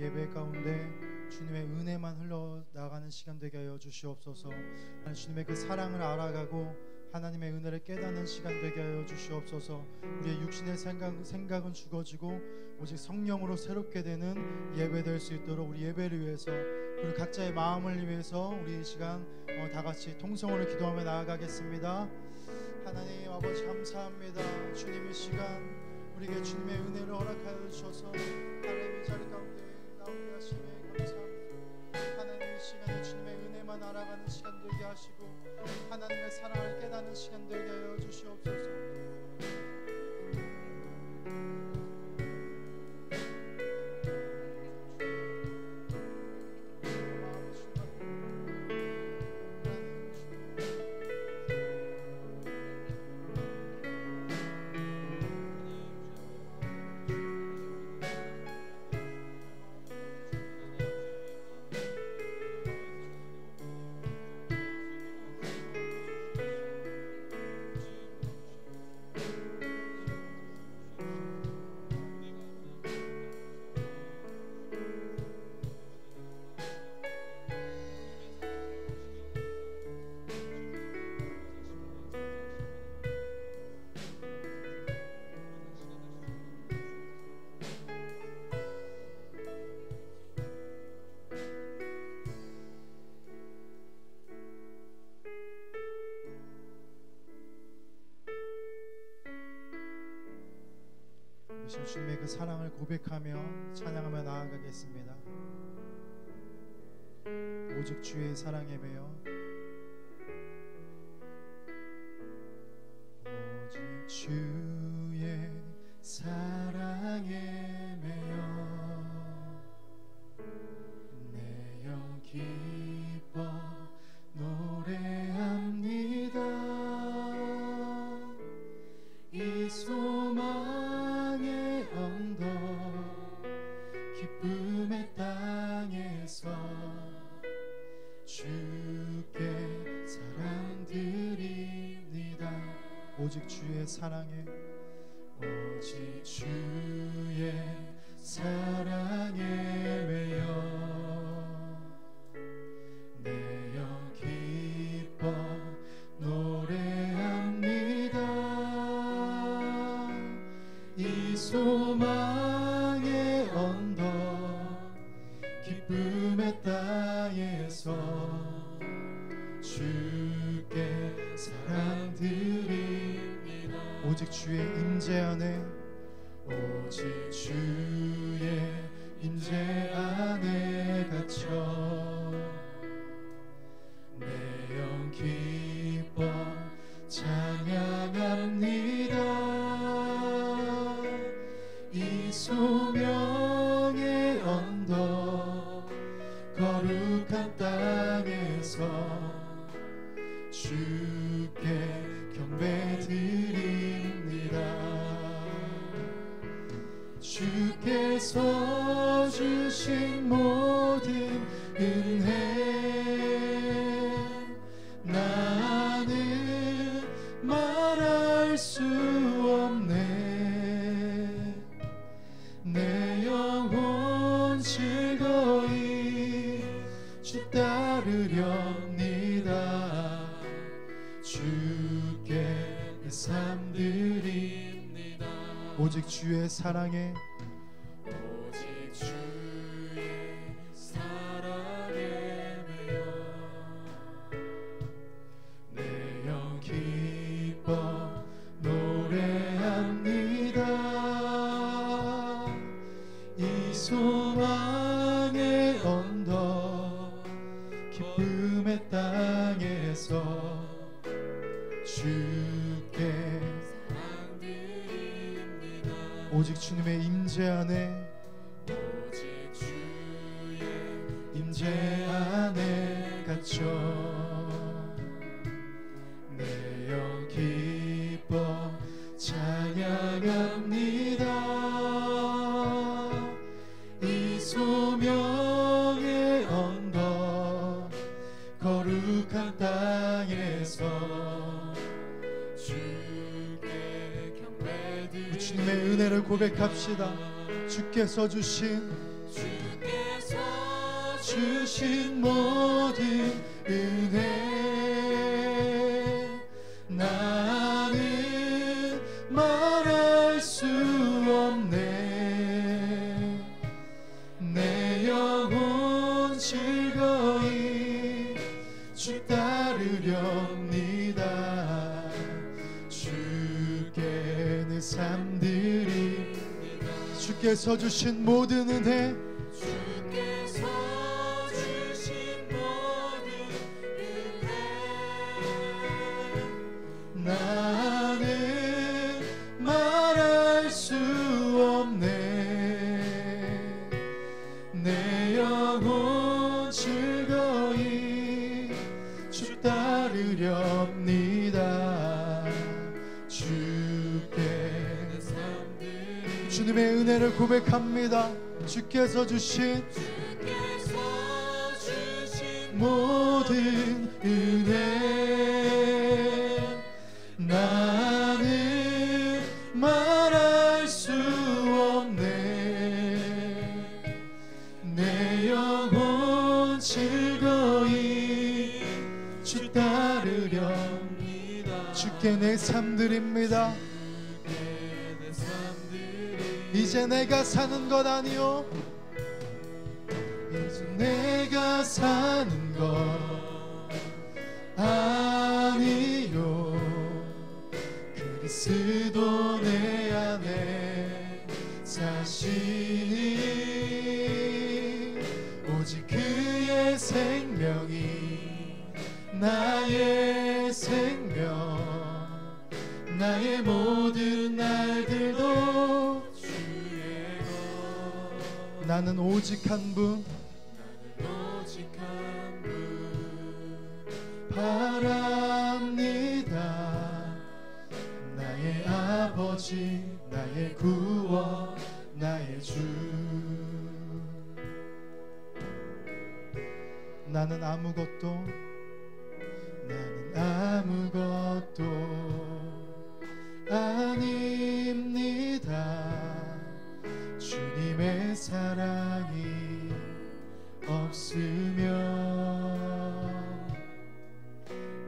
예배 가운데 주님의 은혜만 흘러나가는 시간 되게 하여 주시옵소서. 주님의 그 사랑을 알아가고 하나님의 은혜를 깨닫는 시간 되게 하여 주시옵소서. 우리의 육신의 생각은 죽어지고 오직 성령으로 새롭게 되는 예배 될 수 있도록 우리 예배를 위해서 그리고 각자의 마음을 위해서 우리 이 시간 다 같이 통성으로 기도하며 나아가겠습니다. 하나님 아버지 감사합니다. 주님 이 시간 우리에게 주님의 은혜를 허락하여 주셔서 하나님 이 자리 가운데 나오게 하시니 감사합니다. 하나님 이 시간에 주님의 은혜만 알아가는 시간 되게 하시고 하나님의 사랑을 깨닫는 시간 되게 하여 주시옵소서. 주님의 그 사랑을 고백하며 찬양하며 나아가겠습니다. 오직 주의 사랑에 매여 오직 주의 사랑에 매여 내 영 기뻐 노래합니다. 이 소망의 언덕 기쁨의 땅에서 주께 사랑드립니다. 오직 주의 사랑에 오직 주의 사랑에 매여 내 영 기뻐 노래합니다. 이 소망의 언덕 기쁨의 땅에서 주께 사랑드립니다. 오직 주의 임재 안에 오직 주의 임재 안에 갇혀 내 영 기뻐 찬양합니다. 이 소명의 언덕 거룩한 땅에서 주께 경배드립니다. 주께서 주신 모든 은혜 나는 말할 수 없네. 내 영혼 즐거이 주 따르렵니다. 주께 내 삶 드립니다. 오직 주의 사랑에 오직 주의 사랑에 매여 내 영 기뻐 노래합니다. 이 소망의 언덕 기쁨의 땅에서 주께 사랑드립니다. 오직 주님의 임재 안에 오직 주의 임재 안에 갇혀 내 영 기뻐 찬양합니다. 이 소명의 언덕 거룩한 땅에서 주께 경배드립니다. 주님의 은혜를 고백합시다. 주께서 주신 주신 모든 은혜 나는 말할 수 없네. 내 영혼 즐거이 주 따르렵니다. 주께 내 삶들이 주께서 주신 모든 은혜 나는 말할 수 없네. 내 영혼 즐거이 주 따르렵니다. 주께 주님의 은혜를 고백합니다. 주께서 주신 모든 은혜 나는 말할 수 없네. 내 영혼 즐거이 주 따르렵니다. 주께 내 삶들입니다. 이제 내가 사는 것 아니요, 이제 내가 사는 것 아니요, 그리스도 내 안에 사시니 오직 그의 생명이 나의 생명, 나의 모든 날들도 주의 것. 나는 오직 한 분, 바랍니다. 나의 아버지, 나의 구원, 나의 주. 나는 아무것도 아닙니다. 주님의 사랑이 없으면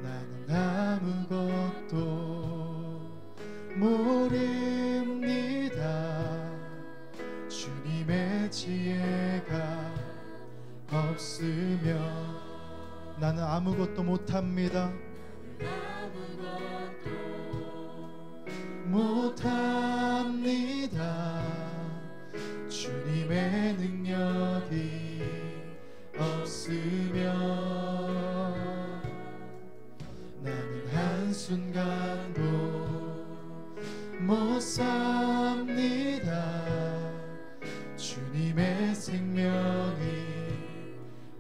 나는 아무것도 모릅니다. 주님의 지혜가 없으면 나는 아무것도 못합니다. 주님의 능력이 없으면 나는 한순간도 못 삽니다. 주님의 생명이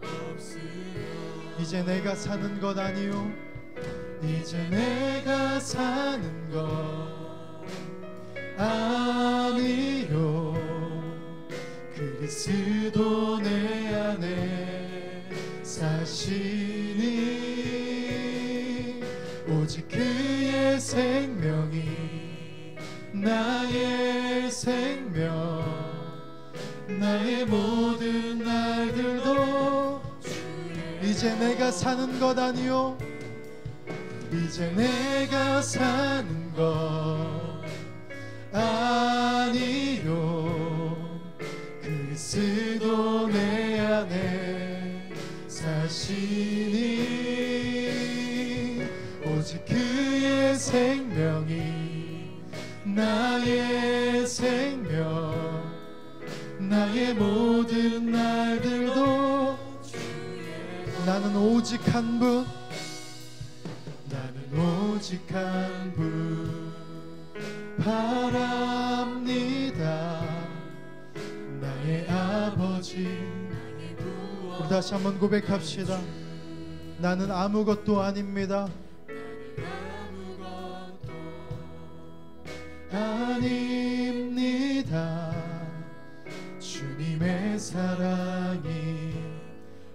없으면 이제 내가 사는 것 아니요, 이제 내가 사는 것 아니요, 그리스도 내 안에 사시니 오직 그의 생명이 나의 생명, 나의 모든 날들도 이제 내가 사는 것 아니요, 이제 내가 사는 것 아니요, 그리스도 내 안에 사시니 오직 그의 생명이 나의 생명, 나의 모든 날들도 나는 오직 한 분, 나는 오직 한 분 바랍니다. 나의 아버지. 우리 다시 한번 고백합시다. 나는 아무것도 아닙니다. 아닙니다. 주님의 사랑이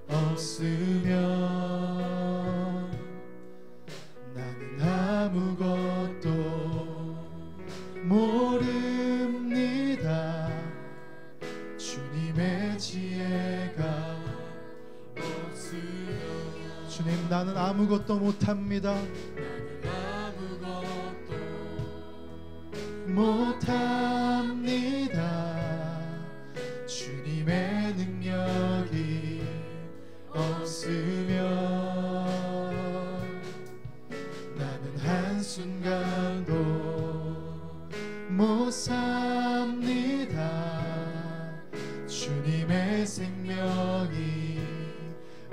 없으면 나는 아무것도 모릅니다. 주님의 지혜가 주님, 나는 아무것도 못합니다. 못합니다. 주님의 능력이 없으면 나는 한순간도 못 삽니다. 주님의 생명이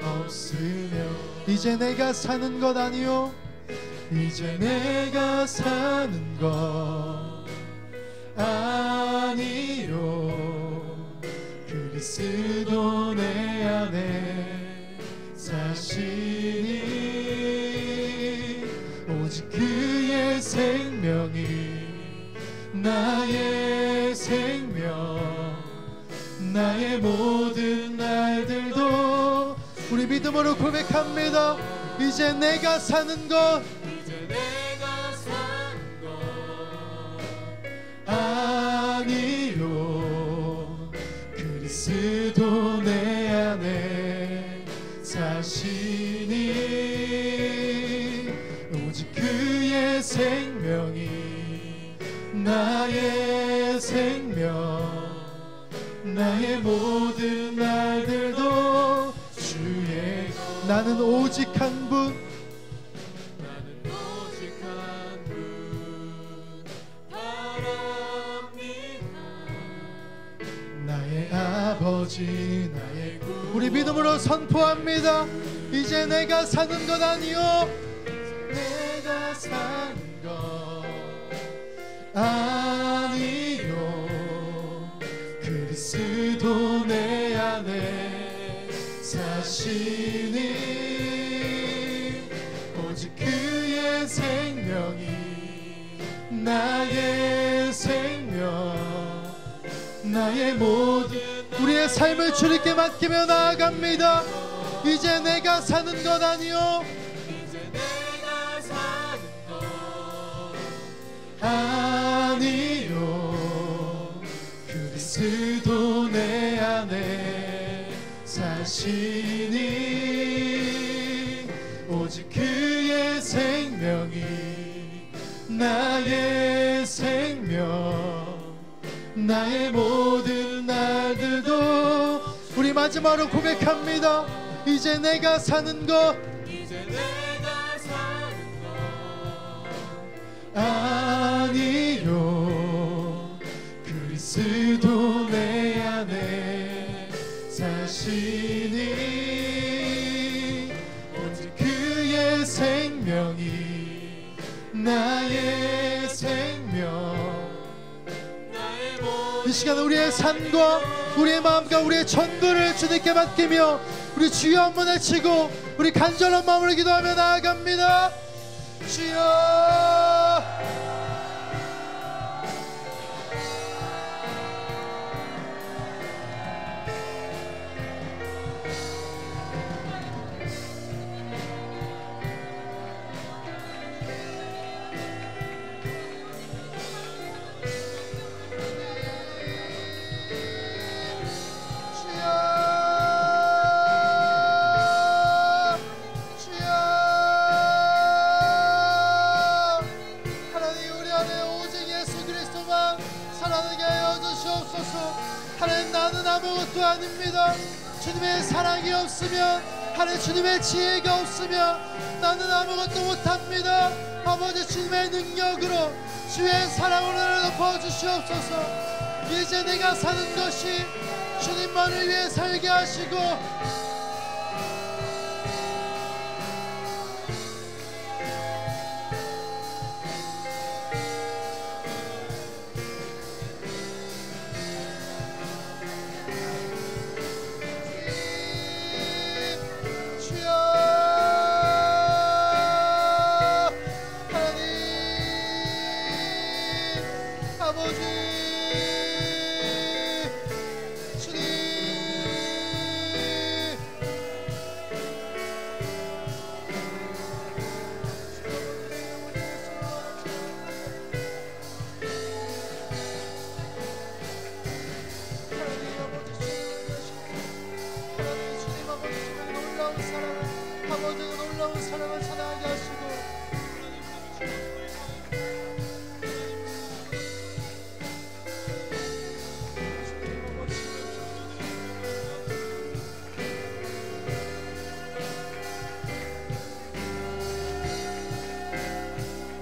없으면 이제 내가 사는 것 아니요, 이제 내가 사는 것 아니요, 그리스도 내 안에 사시니 오직 그의 생명이 나의 생명, 나의 모든 날들도 우리 믿음으로 고백합니다. 이제 내가 사는 것, 이제 내가 사는 것 아니요, 그리스도 내 안에 사시니 오직 그의 생명이 나의 생명, 나의 모든 날들도 주의 나는 오직 한 분, 나는 오직 한 분 바랍니다. 나의 아버지, 나의 구. 우리 믿음으로 선포합니다. 이제 내가 사는 것 아니요, 내가 사는 것 아니요, 그리스도 내 안에 사시니 오직 그의 생명이 나의 생명, 나의 모든 우리의 삶을 주님께 맡기며 나아갑니다. 이제 내가 사는 것 아니요, 이제 내가 사는 것 아니요, 그리스도 내 안에 사시니 오직 그의 생명이 나의 생명, 나의 모든 날들도 우리 마지막으로 고백합니다. 이제 내가 사는 것, 이제 내가 사는 것 아니요, 그리스도 내 안에 사시니 오직 그의 생명이 나의 생명, 나의 모든 이 시간 우리의 삶과 우리의 마음과 우리의 전부를 주님께 맡기며 우리 주여 한번 외치고 우리 간절한 마음으로 기도하며 나아갑니다. 주여, 하나님, 나는 아무것도 아닙니다. 주님의 사랑이 없으면, 하나님 주님의 지혜가 없으면 나는 아무것도 못합니다. 아버지, 주님의 능력으로 주의 사랑으로 나를 덮어주시옵소서. 이제 내가 사는 것이 주님만을 위해 살게 하시고 아버지의 놀라운 사랑을 찬양하게 하시고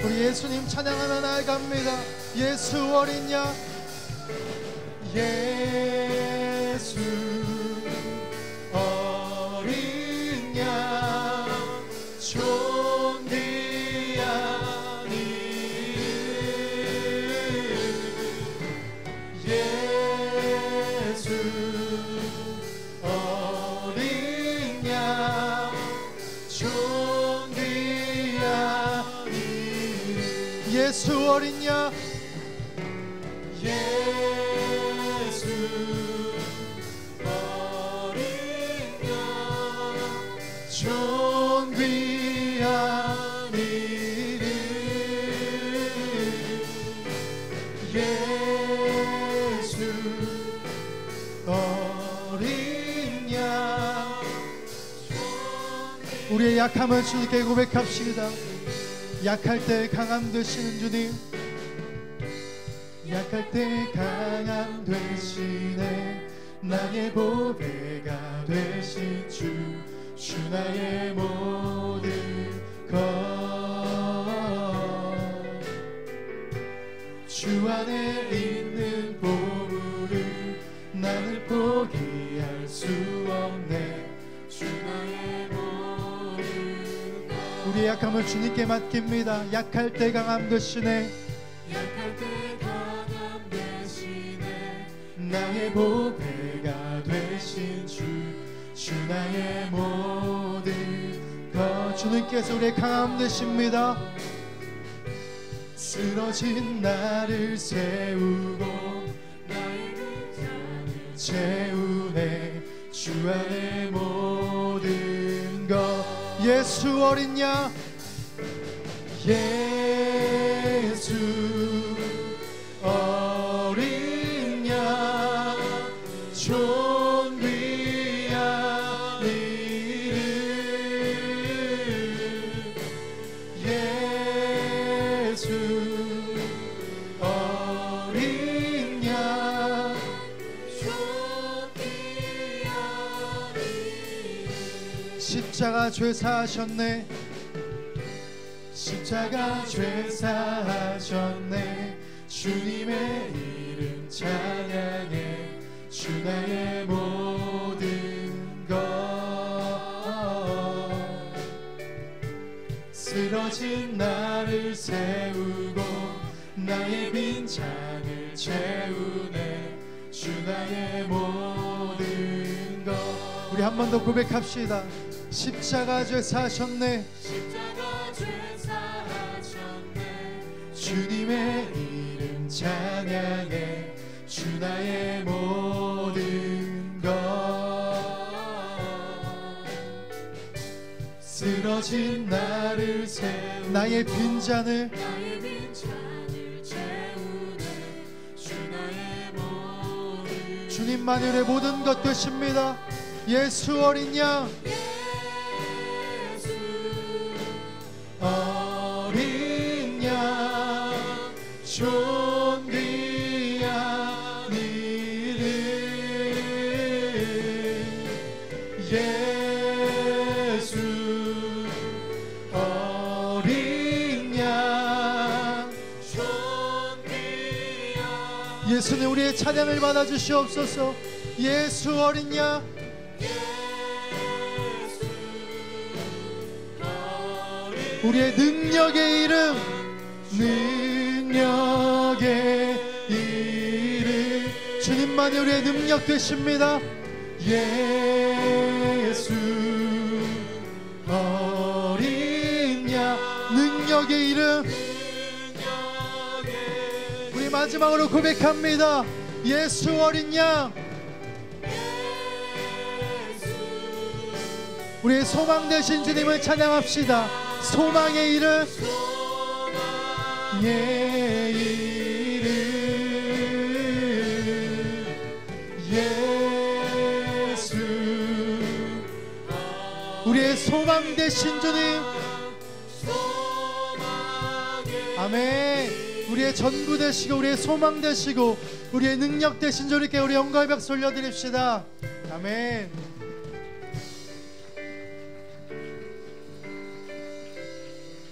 우리 예수님 찬양하며 나아갑니다. 예수 어린 양, 예수 어린 양, 존귀한 이름, 예수 어린 양, 존귀한 이름, 예수 어린 양, 예수 어린 양, 존귀한 이름, 예수 어린 양. 우리의 약함을 주님께 고백합시다. 약할 때 강함 되시는 주님, 약할 때 강함 되시네. 나의 보배가 되신 주, 주 나의 모든 것. 주 안에 있는 보물을 나는 포기할 수 없네. 주 나의 모든 것. 우리의 약함을 주님께 맡깁니다. 약할 때 강함 되시네. 약할 때 나의 보배가 되신 주, 주 나의 모든 것. 주님께서 우리의 강함 되십니다. 쓰러진 나를 세우고 나의 빈잔을 채우네. 주 안의 모든 것. 예수 어린 양, 예수 어린 양, 존귀한 이름, 예수 어린 양, 존귀한 이름. 십자가 죄사하셨네. 십자가 죄사하셨네. 주님의 이름 찬양해. 주 나의 모든 것. 쓰러진 나를 세우고 나의 빈잔을 채우네. 주 나의 모든 것. 우리 한 번 더 고백합시다. 십자가 죄사하셨네. 십자가 죄사하셨네. 주님의 이름 찬양해. 주 나의 모든 것. 쓰러진 나를 세우고 나의 빈잔을 채우네. 주 나의 모든. 주님만이 우리의 모든 것 되십니다. 예수 어린 양, 예수 어린 양, 존귀한 이름, 예수 어린 양, 존귀한. 예수님 우리의 찬양을 받아주시옵소서. 예수 어린 양, 우리의 능력의 이름, 능력의 이름. 주님만이 우리의 능력 되십니다. 예수 어린 양, 능력의 이름. 우리 마지막으로 고백합니다. 예수 어린 양, 우리의 소망 되신 주님을 찬양합시다. 소망의 이름, 소망의 이름, 예수. 우리의 소망 되신 주님. 아멘. 우리의 전부 되시고 우리의 소망 되시고 우리의 능력 되신 주님께 우리 영광의 박수 올려드립시다. 아멘.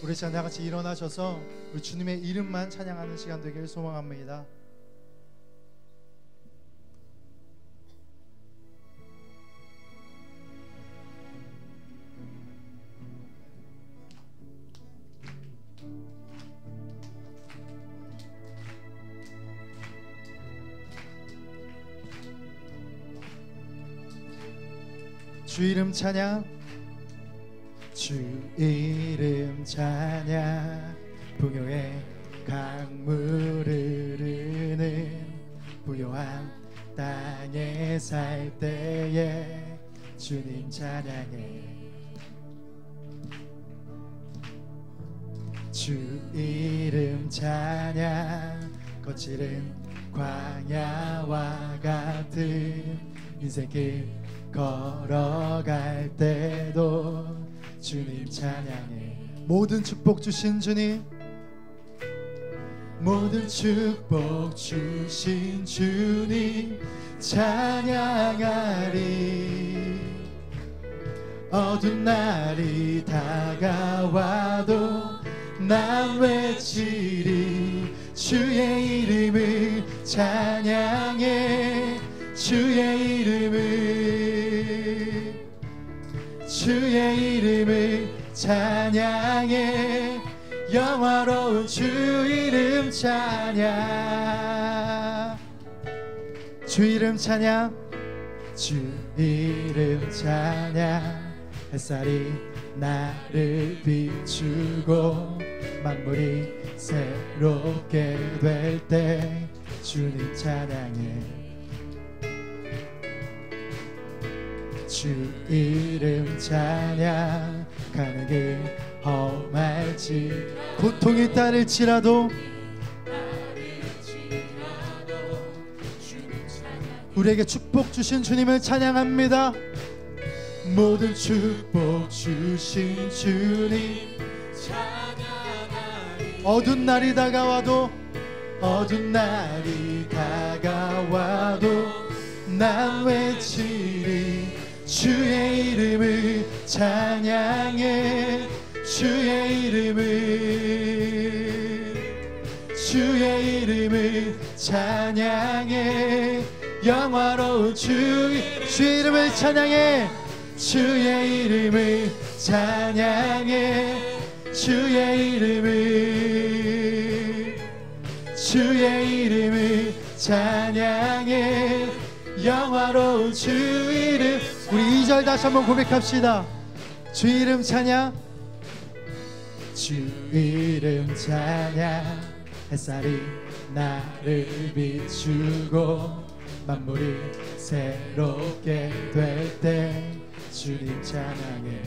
우리 자 다같이 일어나셔서 우리 주님의 이름만 찬양하는 시간 되기를 소망합니다. 주 이름 찬양, 주 이름 찬양. 풍요의 강물을 흐르는 부요한 땅에 살 때에 주님 찬양해. 주 이름 찬양. 거칠은 광야와 같은 인생길 걸어갈 때도 주님 찬양해. 모든 축복 주신 주님, 모든 축복 주신 주님 찬양하리. 어두운 날이 다가와도 난 외치리. 주의 이름을 찬양해. 주의 이름을, 주의 이름을 찬양해. 영화로운 주 이름 찬양. 주 이름 찬양, 주 이름 찬양. 햇살이 나를 비추고 만물이 새롭게 될 때 주님 찬양해. 주 이름 찬양. 가는 길 험할지 고통이 따를지라도 우리에게 축복 주신 주님을 찬양합니다. 모든 축복 주신 주님 찬양하리. 어두운 날이 다가와도, 어두운 날이 다가와도 난 외치리. 주의 이름을 찬양해. 주의 이름을, 주의 이름을 찬양해. 영화로운 주의 이름을 찬양해. 주의 이름을 찬양해. 주의 이름을, 주의 이름을 찬양해. 영화로운 주 이름. 우리 2절 다시 한번 고백합시다. 주 이름 찬양, 주 이름 찬양. 햇살이 나를 비추고 만물이 새롭게 될 때 주님 찬양해.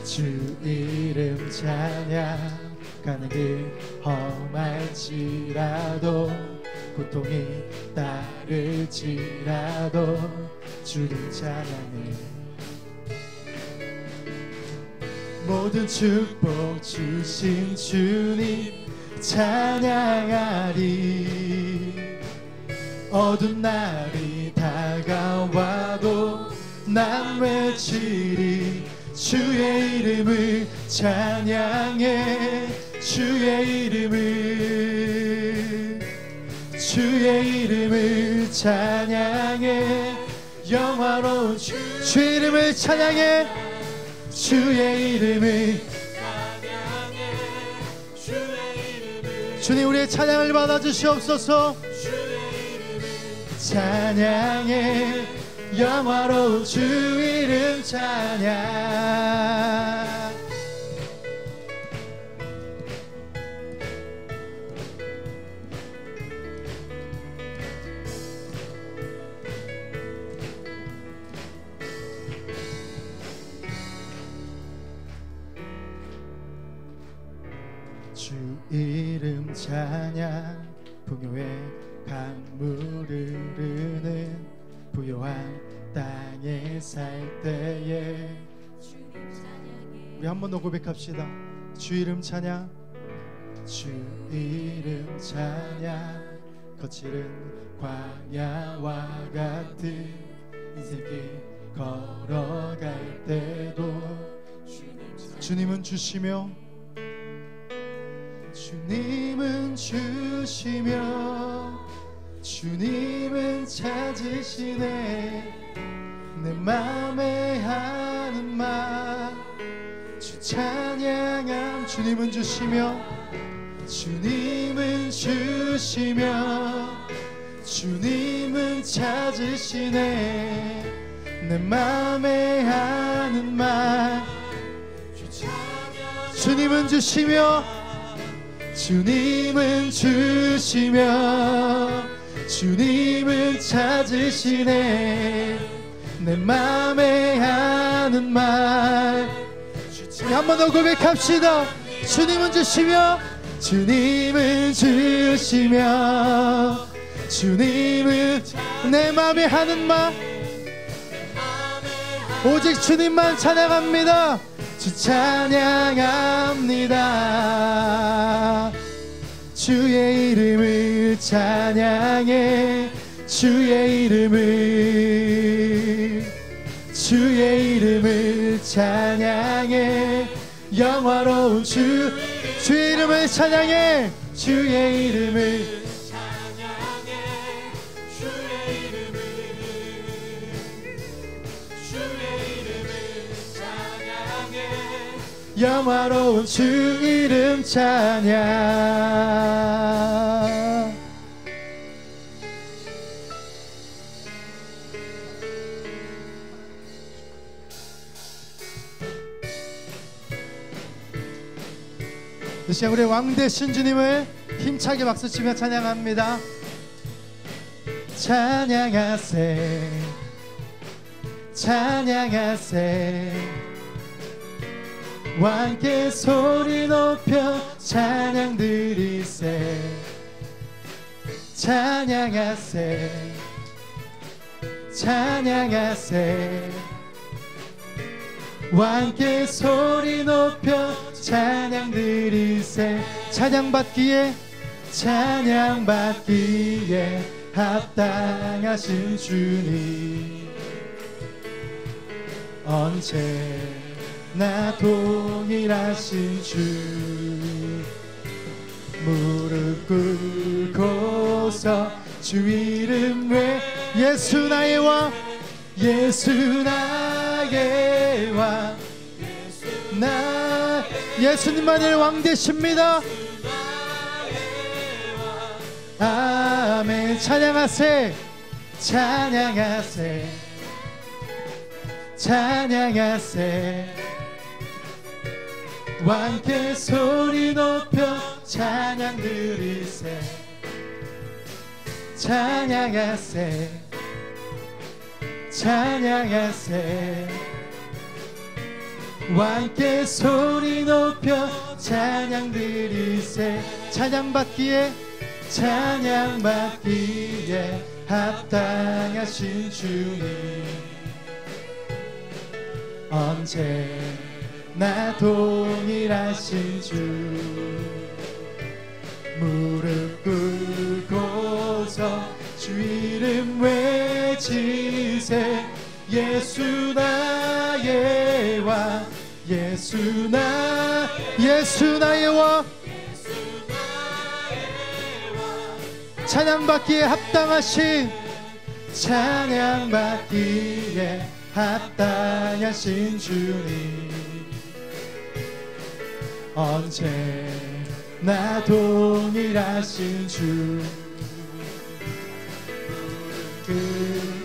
주 이름 찬양. 가는 길 험할지라도 고통이 따를지라도 주님 찬양해. 모든 축복 주신 주님 찬양하리. 어두운 날이 다가와도 난 외치리. 주의 이름을 찬양해. 주의 이름을, 주의 이름을 찬양해. 영화로운 주의 이름을 찬양해. 주의 이름을 찬양해. 주의 이름을. 주님 우리의 찬양을 받아주시옵소서. 주의 이름을 찬양해. 영화로운 주 이름 찬양. 주 이름 찬양. 풍요의 강물을 흐르는 부요한 땅에 살 때에 우리 한 번 더 고백합시다. 주 이름 찬양, 주 이름 찬양. 거칠은 광야와 같은 인생길 걸어갈 때도 주님은 주시며 주님은 주시며 주님은 찾으시네. 내 맘에 하는 말 주 찬양함. 주님은 주시며 주님은 주시며 주님은 찾으시네. 내 맘에 하는 말 주님은 주시며 주님은 주시며 주님은 찾으시네. 내 맘에 하는 말 한 번 더 고백합시다. 주님은 주시며 주님은 주시며 주님은 내 맘에 하는 말 오직 주님만 찬양합니다. 주 찬양합니다. 주의 이름을 찬양해. 주의 이름을 찬양해. 영화로운 주의 이름을 찬양해. 주의 이름을 영화로운 주 이름 찬양. 이 시간 우리 왕 되신 주님을 힘차게 박수치며 찬양합니다. 찬양하세 찬양하세 왕께 소리 높여 찬양 드리세. 찬양하세 찬양하세 왕께 소리 높여 찬양 드리세. 찬양받기에 합당하신 주님 언제나 동일하신 주. 무릎 꿇고서 주 이름 외 예수 나의 왕 예수 나의 왕 나 예수님만을 왕 되십니다. 아멘. 찬양하세 찬양하세 찬양하세 왕께 소리 높여 찬양 드리세. 찬양하세 찬양하세 왕께 소리 높여 찬양 드리세. 찬양받기에 합당하신 주님 언제나 동일하신 주. 무릎 꿇고서 주 이름 외치세. 예수 나의 왕 예수 나의 왕 찬양받기에 합당하신 찬양받기에 합당하신 주님 언제나 동일하신 주.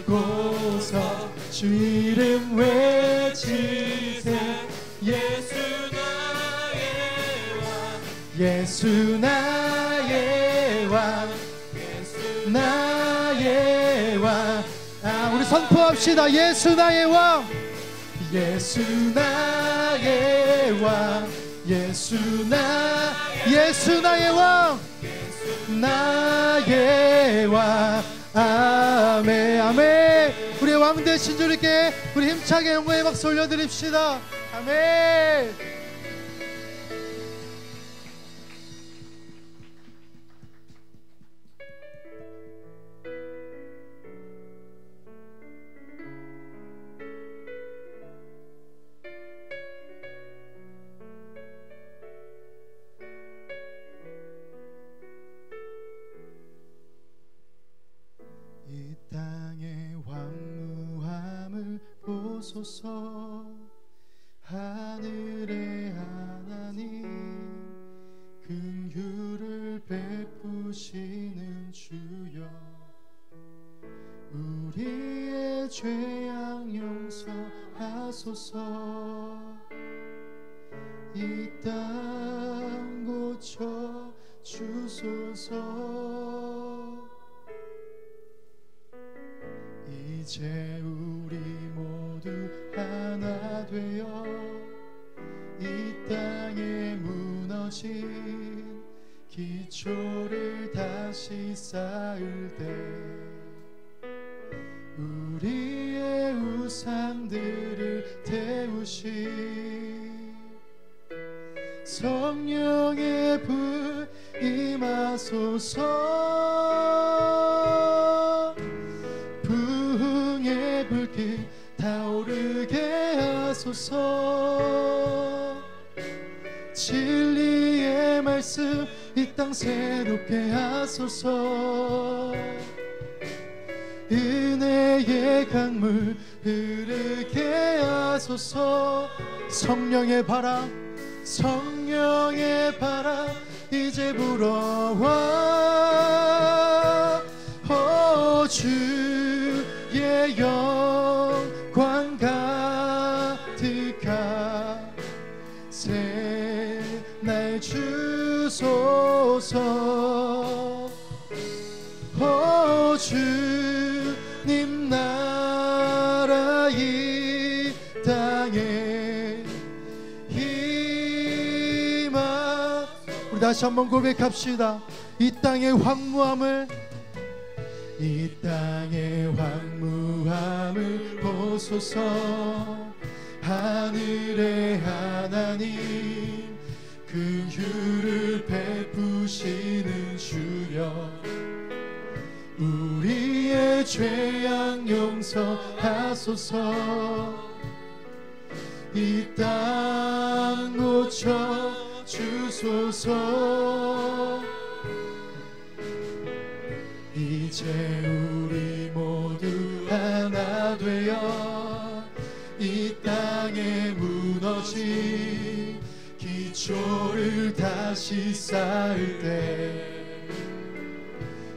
긁고서 주 이름 외치세. 예수 나의 왕 나의 왕. 우리 선포합시다. 예수 나의 왕 예수 나의 왕 예수 나의 왕 나의 왕. 아멘 아멘. 우리 왕 되신 주님께 우리 힘차게 영광의 박수 올려드립시다. 아멘. 이 땅의 황무함을 보소서. 하늘의 하나님 긍휼을 베푸시는 주여, 우리의 죄악 용서하소서. 이 땅 고쳐 주소서. 이제 우리 모두 하나 되어 이 땅에 무너진 기초를 다시 쌓을 때 우리의 우상들을 태우시 성령의 불 임하소서. 부흥의 불길 타오르게 하소서. 진리의 말씀 이 땅 새롭게 하소서. 은혜의 강물 흐르게 하소서. 성령의 바람, 성령의 바람 이제 불어와. 주의 영광 가득한 새날 주소서. 주님 나라 이 땅에 임하. 우리 다시 한번 고백합시다. 이 땅의 황무함을, 이 땅의 황무함을 보소서. 하늘의 하나님 긍휼을 베푸시는 주여, 우리의 죄악 용서하소서. 이 땅 고쳐 주소서. 이제 우리 모두 하나 되어 이 땅에 무너진 기초를 다시 쌓을 때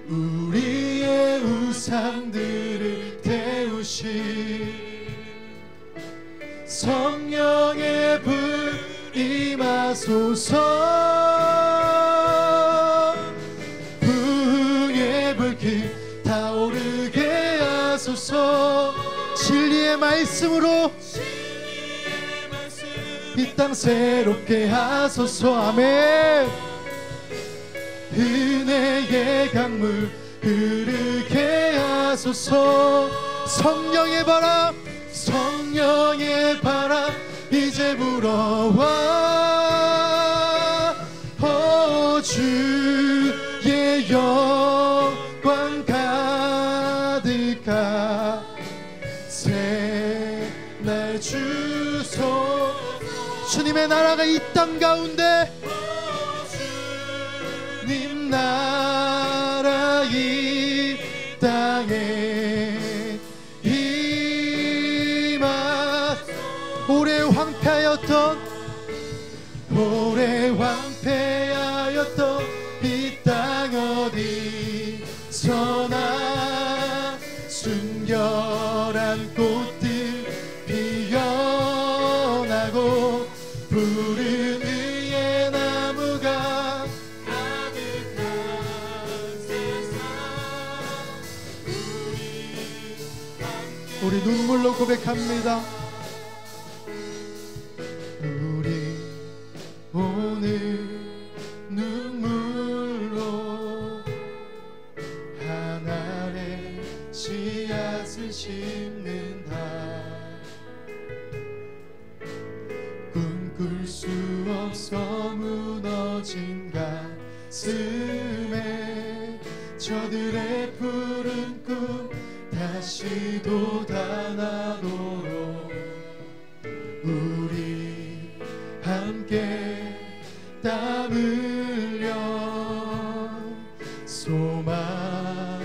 우리의 우상들을 태우시 성령의 불 임하소서. 부흥의 불길 타오르게 하소서. 진리의 말씀으로 이 땅 새롭게 하소서. 아멘. 은혜의 강물 흐르게 하소서. 성령의 바람, 성령의 바람 이제 불어와. 주의 영광 가득한 새날 주소. 주님의 나라가 이 땅 가운데, 주님 나라 이 땅에 임하. 오래 황폐하였던 이 땅 어디서나 순결한 꽃들 피어나고 푸른 의의 나무가 가득한 세상. 우리 눈물로 고백합니다. 우리 오늘 눈물로 하나의 씨앗을 심는다. 꿈꿀 수 없어 무너진 가슴에 저들의 푸른 꿈 다시 돋아나도록 우리 함께 땀 흘려 소망의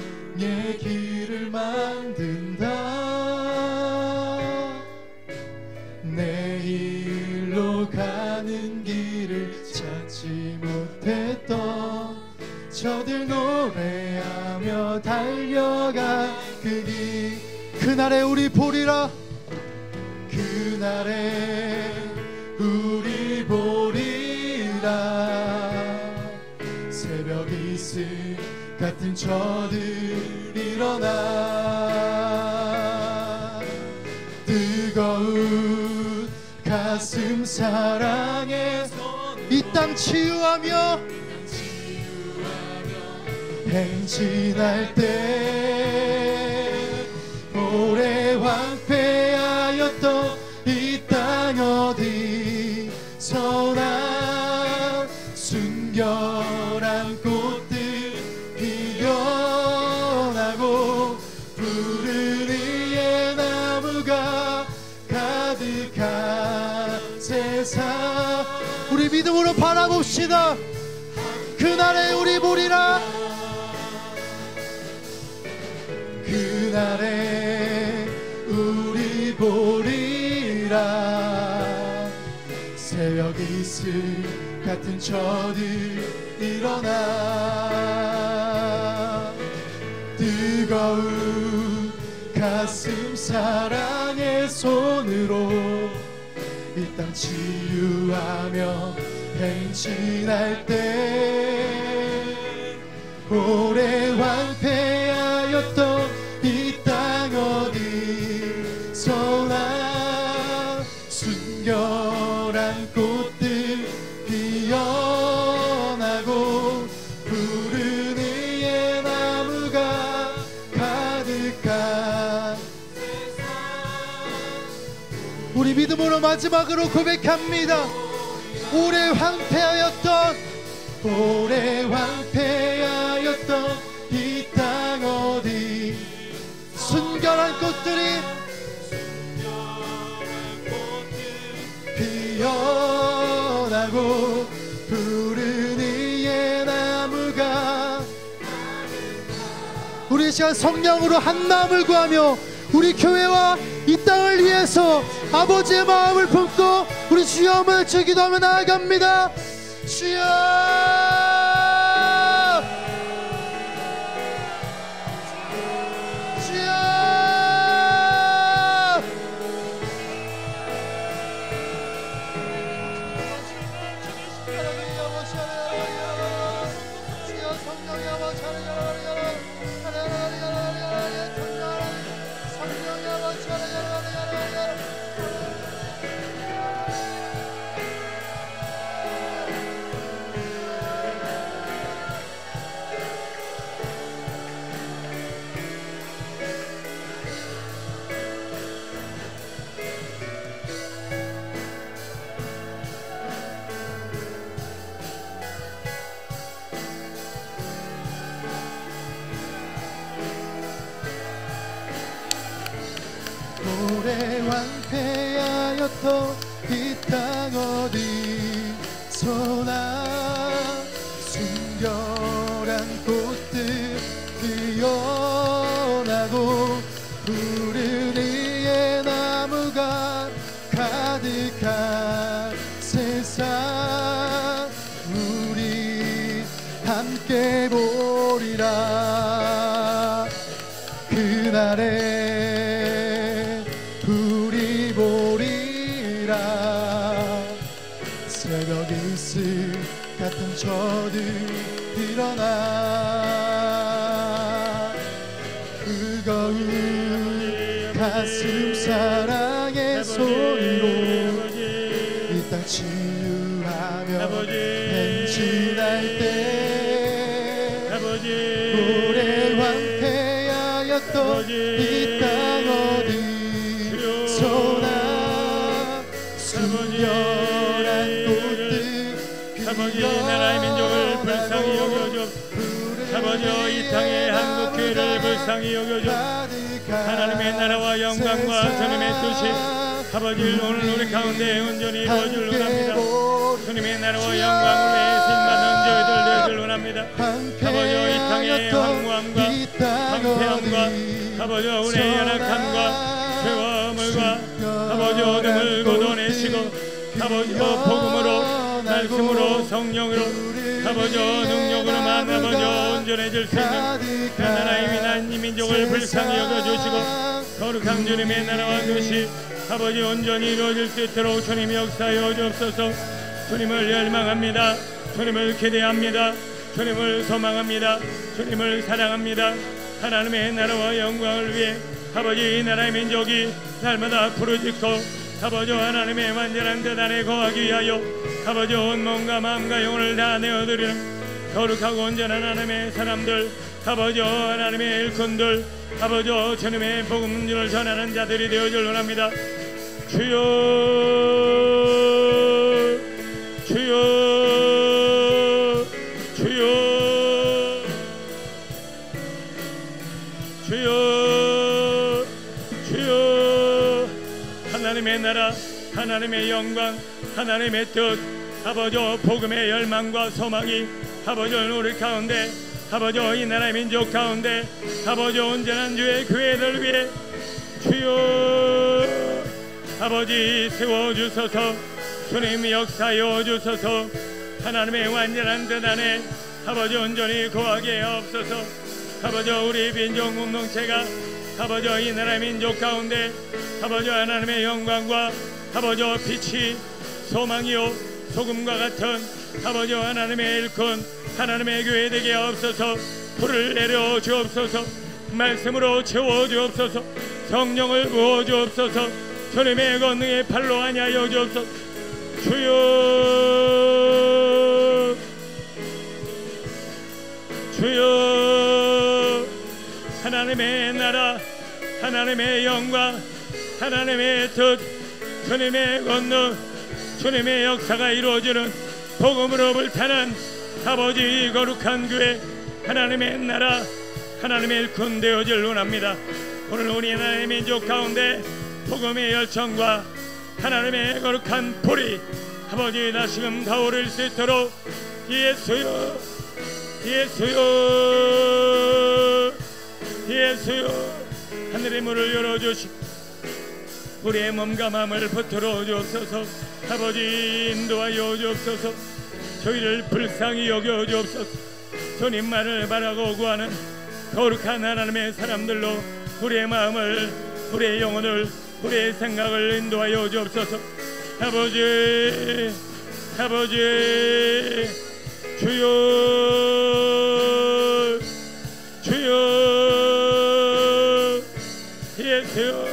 길을 만든다. 내일로 가는 길을 찾지 못했던 저들 노래하며 달려가 그 길 그날에 우리 보리라. 그날에 우리 보리라. 새벽 이슬 같은 저들 일어나 뜨거운 가슴 사랑에 이 땅 치유하며 행진할 때 오래 황폐하였던 이 땅 어디서나 순결한 꽃들 피어나고 푸른 위에 나무가 가득한 세상 우리 믿음으로 바라봅시다. 그날에 우리 보리라. 그날에 우리 보리라. 새벽 이슬 같은 저들 일어나 뜨거운 가슴 사랑의 손으로 이 땅 치유하며 행진할 때 오래 황폐하였던 이 땅 어디서나 순결한 꽃들 피어나고 푸른 위에 나무가 가득한 세상 우리 믿음으로 마지막으로 고백합니다. 오래 황폐하였던 이 땅 어디 순결한 꽃들이 피어나고 푸른 위에 나무가 우리 시간 성령으로 한 마음을 구하며 우리 교회와 이 땅을 위해서 아버지의 마음을 품고 우리 주여만 외쳐 기도하며 나아갑니다. 주여 오래 황폐하였던 이 땅 어디서나 순결한 꽃들 피어나고 푸른 위에 나무가 가득한 세상 우리 함께 보리라. 그날에 새벽 이슬 같은 저들 일어나 뜨거운 가슴 사랑의 손으로 이 땅 치유하며 행진할 때 오래 황폐하였던 이 땅 강렬한 꽃들 아버지 나라의 민족을 불쌍히 여겨주옵소서. 아버지 이 땅의 한국교회를 불쌍히 여겨주옵소서. 하나님의 나라와 영광과 주님의 뜻이 아버지 오늘 우리 가운데 온전히 이루어질 원합니다. 주님의 나라와 영광을 신받는 저희들 되길 원합니다. 아버지 이 땅의 황무함과 황폐함과 아버지 우리의 연약함과 죄와 허물과 아버지 어둠을 걷어내시고 아버지 복음으로 말씀으로 성령으로 아버지 능력으로만 아버지 온전해질 수 있는 하나님의 난 이 민족을 불쌍히 여겨주시고 거룩한 주님의 나라와 뜻이 아버지 온전히 이루어질 수 있도록 주님이 역사하여 주옵소서. 주님을 열망합니다. 주님을 기대합니다. 주님을 소망합니다. 주님을 사랑합니다. 하나님의 나라와 영광을 위해 아버지 이 나라의 민족이 날마다 부르짖고 아버지 하나님의 완전한 뜻 안에 거하기 위하여 아버지 온 몸과 마음과 영혼을 다 내어드리는 거룩하고 온전한 하나님의 사람들 아버지 하나님의 일꾼들 아버지 주님의 복음을 전하는 자들이 되어질 원합니다. 주여 주여 주여 주여 주여 하나님의 나라 하나님의 영광 하나님의 뜻 아버지 복음의 열망과 소망이 아버지 우리 가운데 아버지 이 나라의 민족 가운데 아버지 온전한 주의 교회를 위해 주여 아버지 세워주소서. 주님 역사여 주소서. 하나님의 완전한 뜻 안에 아버지 온전히 거하게 하옵소서. 아버지 우리 민족 공동체가 아버지 이 나라의 민족 가운데 아버지 하나님의 영광과 아버지 빛이 소망이요 소금과 같은 아버지 하나님의 일꾼 하나님의 교회 되게 하옵소서. 불을 내려 주옵소서. 말씀으로 채워 주옵소서. 성령을 부어 주옵소서. 주님의 권능의 팔로 하냐여 주옵소서. 주여 주여 하나님의 나라 하나님의 영광 하나님의 뜻 주님의 권능 주님의 역사가 이루어지는 복음으로 불타는 아버지 거룩한 교회 하나님의 나라 하나님의 일꾼 되어질 원합니다. 오늘 우리나라의 민족 가운데 복음의 열정과 하나님의 거룩한 불이 아버지 다시금 타오를 수 있도록 예수여 예수여 예수여 하늘의 문을 열어주시고 우리의 몸과 마음을 붙들어 주옵소서. 아버지 인도하여 주옵소서. 저희를 불쌍히 여겨 주옵소서. 주님만을 바라고 구하는 거룩한 하나님의 사람들로 우리의 마음을 우리의 영혼을 우리의 생각을 인도하여 주옵소서. 아버지 아버지 주여 주여 예수여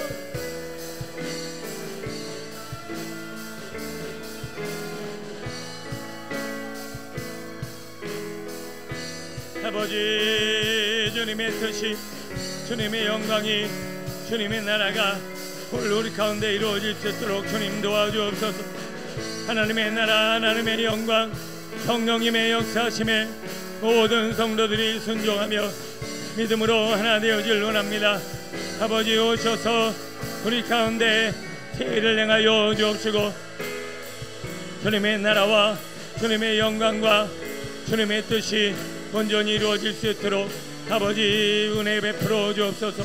아버지 주님의 뜻이 주님의 영광이 주님의 나라가 오늘 우리 가운데 이루어질 수 있도록 주님 도와주옵소서. 하나님의 나라 하나님의 영광 성령님의 역사심에 모든 성도들이 순종하며 믿음으로 하나 되어질 원합니다. 아버지 오셔서 우리 가운데 세일을 행하여 주옵시고 주님의 나라와 주님의 영광과 주님의 뜻이 온전히 이루어질 수 있도록 아버지 은혜 베풀어 주옵소서.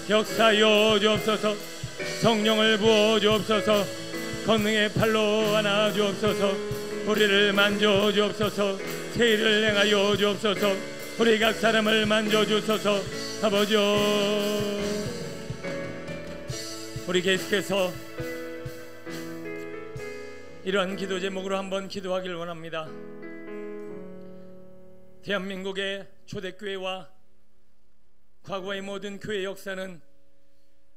역사여 주옵소서. 성령을 부어 주옵소서. 권능의 팔로 안아 주옵소서. 우리를 만져 주옵소서. 세일을 행하여 주옵소서. 우리 각 사람을 만져 주소서. 아버지 우리 계속해서 이러한 기도 제목으로 한번 기도하길 원합니다. 대한민국의 초대교회와 과거의 모든 교회 역사는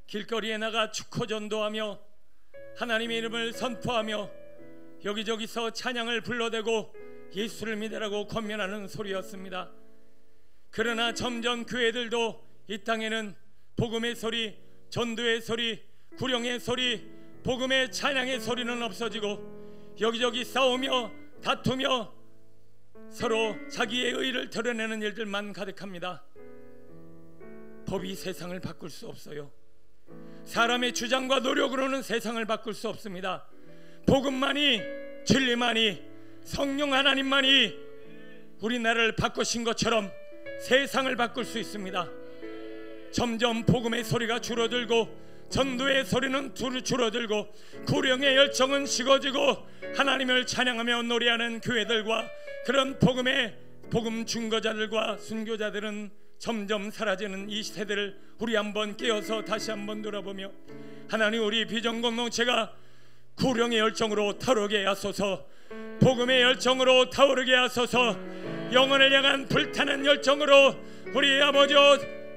길거리에 나가 축호 전도하며 하나님의 이름을 선포하며 여기저기서 찬양을 불러대고 예수를 믿으라고 권면하는 소리였습니다. 그러나 점점 교회들도 이 땅에는 복음의 소리, 전도의 소리, 구령의 소리, 복음의 찬양의 소리는 없어지고 여기저기 싸우며 다투며 서로 자기의 의의를 드러내는 일들만 가득합니다. 법이 세상을 바꿀 수 없어요. 사람의 주장과 노력으로는 세상을 바꿀 수 없습니다. 복음만이, 진리만이, 성령 하나님만이 우리나라를 바꾸신 것처럼 세상을 바꿀 수 있습니다. 점점 복음의 소리가 줄어들고 전도의 소리는 줄어들고 구령의 열정은 식어지고 하나님을 찬양하며 노래하는 교회들과 그런 복음 증거자들과 순교자들은 점점 사라지는 이 시대를 우리 한번 깨어서 다시 한번 돌아보며 하나님, 우리 비전 공동체가 구령의 열정으로 타오르게 하소서, 복음의 열정으로 타오르게 하소서, 영혼을 향한 불타는 열정으로 우리 아버지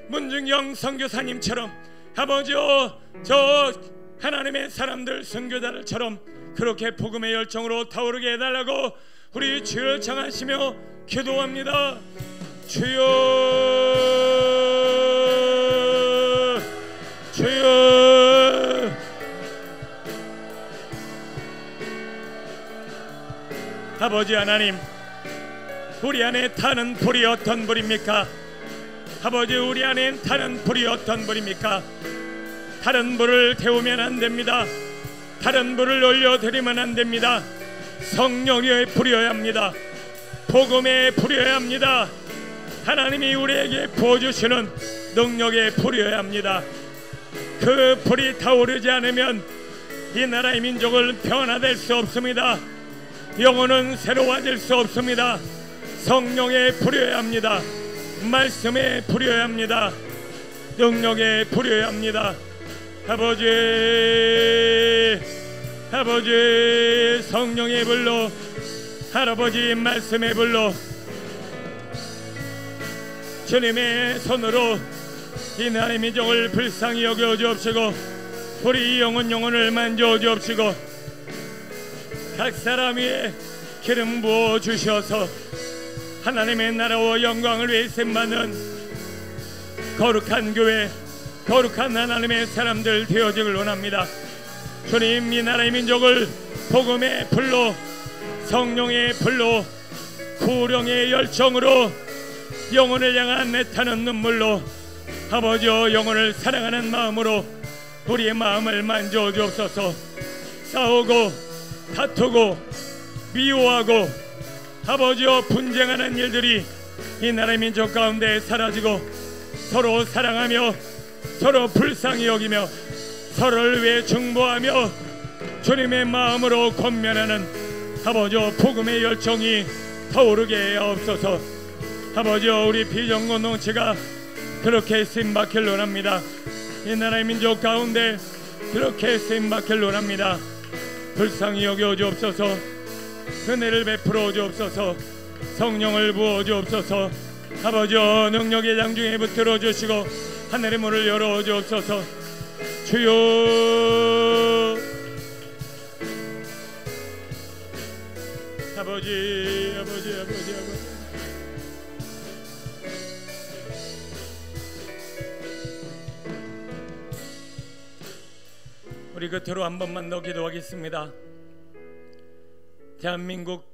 문중영 선교사님처럼 아버지요, 저 하나님의 사람들 선교자들처럼 그렇게 복음의 열정으로 타오르게 해달라고 우리 주를 청하시며 기도합니다. 주여, 주여. 아버지 하나님, 우리 안에 타는 불이 어떤 불입니까? 아버지, 우리 안에 타는 불이 어떤 불입니까? 다른 불을 태우면 안 됩니다. 다른 불을 올려드리면 안 됩니다. 성령의 불이어야 합니다. 복음의 불이어야 합니다. 하나님이 우리에게 부어주시는 능력의 불이어야 합니다. 그 불이 타오르지 않으면 이 나라의 민족을 변화될 수 없습니다. 영혼은 새로워질 수 없습니다. 성령의 불이어야 합니다. 말씀에 불여야 합니다. 능력에 불여야 합니다. 아버지, 아버지, 성령의 불로, 할아버지 말씀의 불로, 주님의 손으로 이 나라의 민족을 불쌍히 여겨 주옵시고 우리 영혼을 만져 주옵시고 각 사람 위에 기름 부어 주셔서 하나님의 나라와 영광을 위해 쓰임받는 거룩한 교회, 거룩한 하나님의 사람들 되어지길 원합니다. 주님, 이 나라의 민족을 복음의 불로, 성령의 불로, 구령의 열정으로, 영혼을 향한 애타는 눈물로, 아버지여 영혼을 사랑하는 마음으로 우리의 마음을 만져 주옵소서. 싸우고 다투고 미워하고 아버지여 분쟁하는 일들이 이 나라의 민족 가운데 사라지고 서로 사랑하며 서로 불쌍히 여기며 서로를 위해 중보하며 주님의 마음으로 권면하는 아버지여 복음의 열정이 타오르게 하옵소서. 아버지여 우리 비전공동체가 그렇게 쓰임받길 원합니다. 이 나라의 민족 가운데 그렇게 쓰임받길 원합니다. 불쌍히 여겨 주옵소서. 은혜를 베풀어 주옵소서. 성령을 부어 주옵소서. 아버지여 능력의 장중에 붙들어 주시고 하늘의 문을 열어 주옵소서. 주여, 아버지, 아버지, 아버지, 아버지. 우리 곁으로 한 번만 더 기도하겠습니다. 대한민국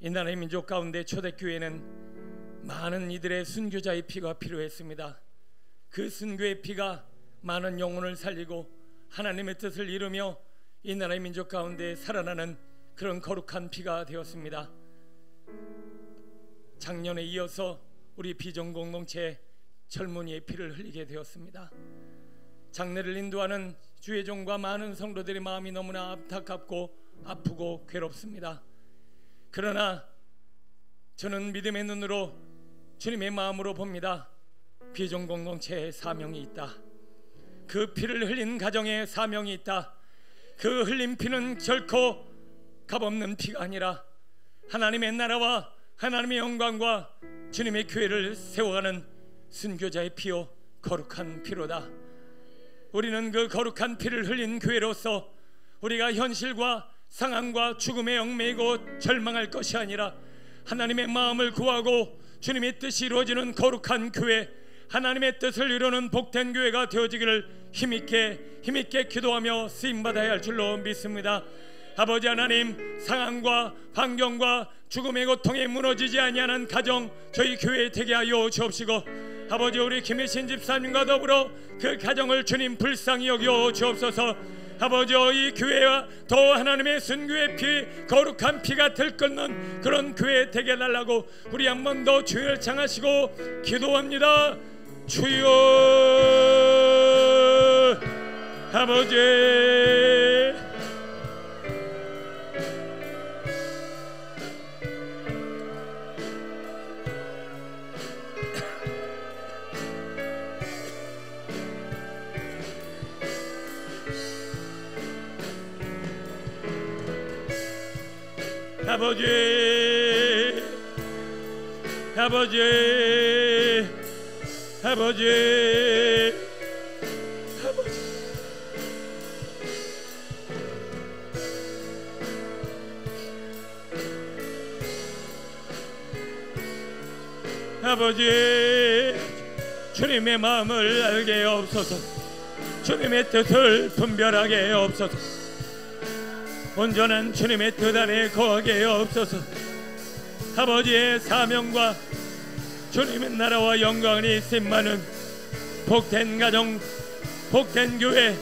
이 나라의 민족 가운데 초대교회는 많은 이들의 순교자의 피가 필요했습니다. 그 순교의 피가 많은 영혼을 살리고 하나님의 뜻을 이루며 이 나라의 민족 가운데 살아나는 그런 거룩한 피가 되었습니다. 작년에 이어서 우리 비전공동체 젊은이의 피를 흘리게 되었습니다. 장례를 인도하는 주의 종과 많은 성도들의 마음이 너무나 안타깝고 아프고 괴롭습니다. 그러나 저는 믿음의 눈으로 주님의 마음으로 봅니다. 비전공동체에 사명이 있다. 그 피를 흘린 가정에 사명이 있다. 그 흘린 피는 결코 값없는 피가 아니라 하나님의 나라와 하나님의 영광과 주님의 교회를 세워가는 순교자의 피요 거룩한 피로다. 우리는 그 거룩한 피를 흘린 교회로서 우리가 현실과 상황과 죽음에 얽매이고 절망할 것이 아니라 하나님의 마음을 구하고 주님의 뜻이 이루어지는 거룩한 교회, 하나님의 뜻을 이루는 복된 교회가 되어지기를 힘있게 기도하며 쓰임받아야 할 줄로 믿습니다. 아버지 하나님, 상황과 환경과 죽음의 고통에 무너지지 아니하는 가정 저희 교회에 되게 하여 주옵시고, 아버지 우리 김혜신 집사님과 더불어 그 가정을 주님 불쌍히 여겨 주옵소서. 아버지 이 교회와 더 하나님의 순교의 피, 거룩한 피가 들끓는 그런 교회 되게 해달라고 우리 한 번 더 주를 청하시고 기도합니다. 주여 아버지, 아버지, 아버지, 아버지, 아버지, 주님의 마음을 알게 없소서. 주님의 뜻을 분별하게 없소서. 온전한 주님의 뜻 안에 거하게 없소서. 아버지의 사명과 주님의 나라와 영광이 있음만은 복된 가정, 복된 교회,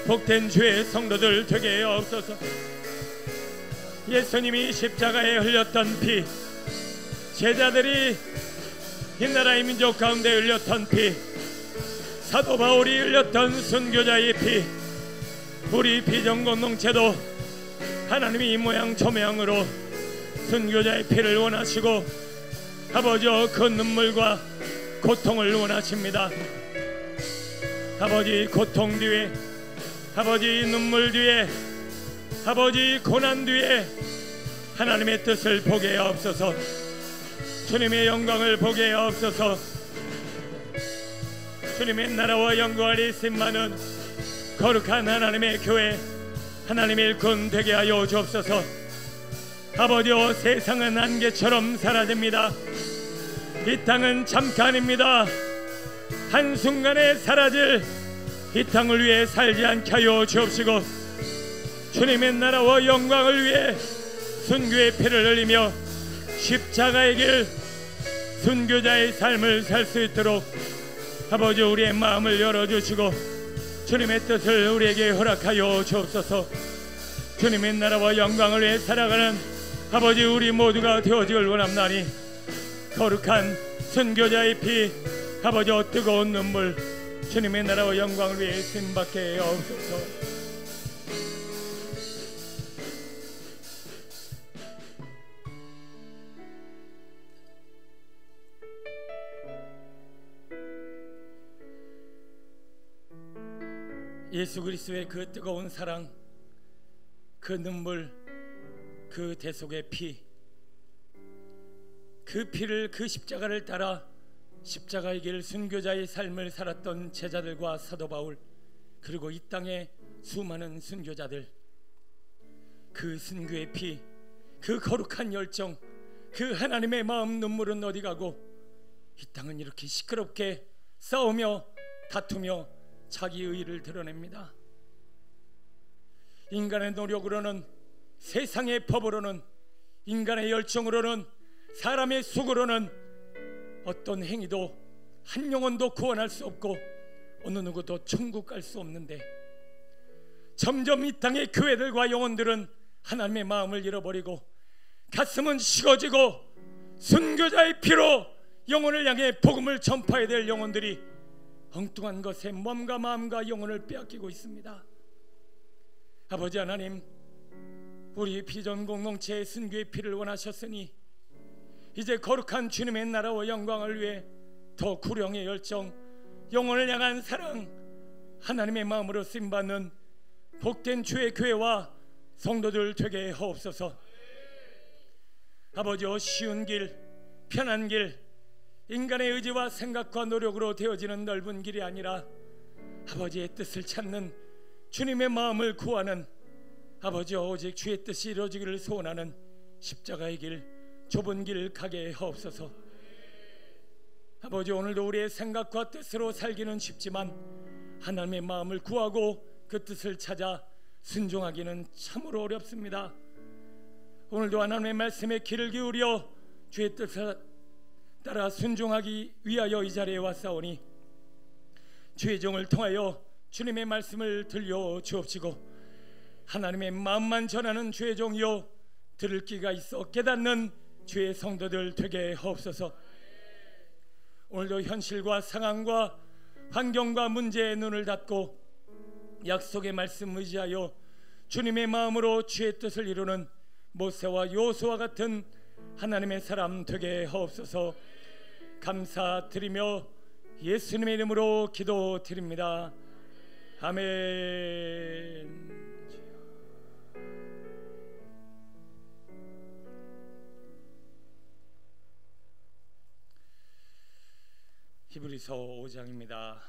복된 주의 성도들 되게 없소서. 예수님이 십자가에 흘렸던 피, 제자들이 이 나라의 민족 가운데 흘렸던 피, 사도 바울이 흘렸던 순교자의 피, 우리 비전공동체도 하나님이 이 모양 저 모양으로 순교자의 피를 원하시고 아버지 그 눈물과 고통을 원하십니다. 아버지 고통 뒤에, 아버지 눈물 뒤에, 아버지 고난 뒤에 하나님의 뜻을 보게 하옵소서. 주님의 영광을 보게 하옵소서. 주님의 나라와 영광이 있음만은 거룩한 하나님의 교회, 하나님의 일꾼 되게 하여 주옵소서. 아버지여, 세상은 안개처럼 사라집니다. 이 땅은 잠깐입니다. 한순간에 사라질 이 땅을 위해 살지 않게 하여 주옵시고, 주님의 나라와 영광을 위해 순교의 피를 흘리며 십자가의 길, 순교자의 삶을 살 수 있도록 아버지 우리의 마음을 열어주시고 주님의 뜻을 우리에게 허락하여 주옵소서. 주님의 나라와 영광을 위해 살아가는 아버지 우리 모두가 되어지길 원합나니 거룩한 순교자의 피, 아버지 뜨거운 눈물, 주님의 나라와 영광을 위해 쓰임받게 하옵소서. 예수 그리스도의 그 뜨거운 사랑, 그 눈물, 그 대속의 피, 그 피를, 그 십자가를 따라 십자가의 길 순교자의 삶을 살았던 제자들과 사도 바울, 그리고 이 땅의 수많은 순교자들, 그 순교의 피, 그 거룩한 열정, 그 하나님의 마음 눈물은 어디 가고 이 땅은 이렇게 시끄럽게 싸우며 다투며 자기 의의를 드러냅니다. 인간의 노력으로는, 세상의 법으로는, 인간의 열정으로는, 사람의 수고로는 어떤 행위도 한 영혼도 구원할 수 없고 어느 누구도 천국 갈 수 없는데, 점점 이 땅의 교회들과 영혼들은 하나님의 마음을 잃어버리고 가슴은 식어지고 순교자의 피로 영혼을 향해 복음을 전파해야 될 영혼들이 엉뚱한 것에 몸과 마음과 영혼을 빼앗기고 있습니다. 아버지 하나님, 우리 비전 공동체의 순교의 피를 원하셨으니 이제 거룩한 주님의 나라와 영광을 위해 더 구령의 열정, 영혼을 향한 사랑, 하나님의 마음으로 쓰임받는 복된 주의 교회와 성도들 되게 하옵소서. 아버지여, 쉬운 길, 편한 길, 인간의 의지와 생각과 노력으로 되어지는 넓은 길이 아니라 아버지의 뜻을 찾는, 주님의 마음을 구하는, 아버지여 오직 주의 뜻이 이루어지기를 소원하는 십자가의 길, 좁은 길 가게 하옵소서. 아버지, 오늘도 우리의 생각과 뜻으로 살기는 쉽지만 하나님의 마음을 구하고 그 뜻을 찾아 순종하기는 참으로 어렵습니다. 오늘도 하나님의 말씀에 귀를 기울여 주의 뜻을 따라 순종하기 위하여 이 자리에 왔사오니 주의 종을 통하여 주님의 말씀을 들려 주옵시고 하나님의 마음만 전하는 주의 종이요 들을 귀가 있어 깨닫는 주의 성도들 되게 하옵소서. 오늘도 현실과 상황과 환경과 문제에 눈을 닫고 약속의 말씀 의지하여 주님의 마음으로 주의 뜻을 이루는 모세와 요수와 같은 하나님의 사람 되게 하옵소서. 감사드리며 예수님의 이름으로 기도드립니다. 아멘. 히브리서 5장입니다.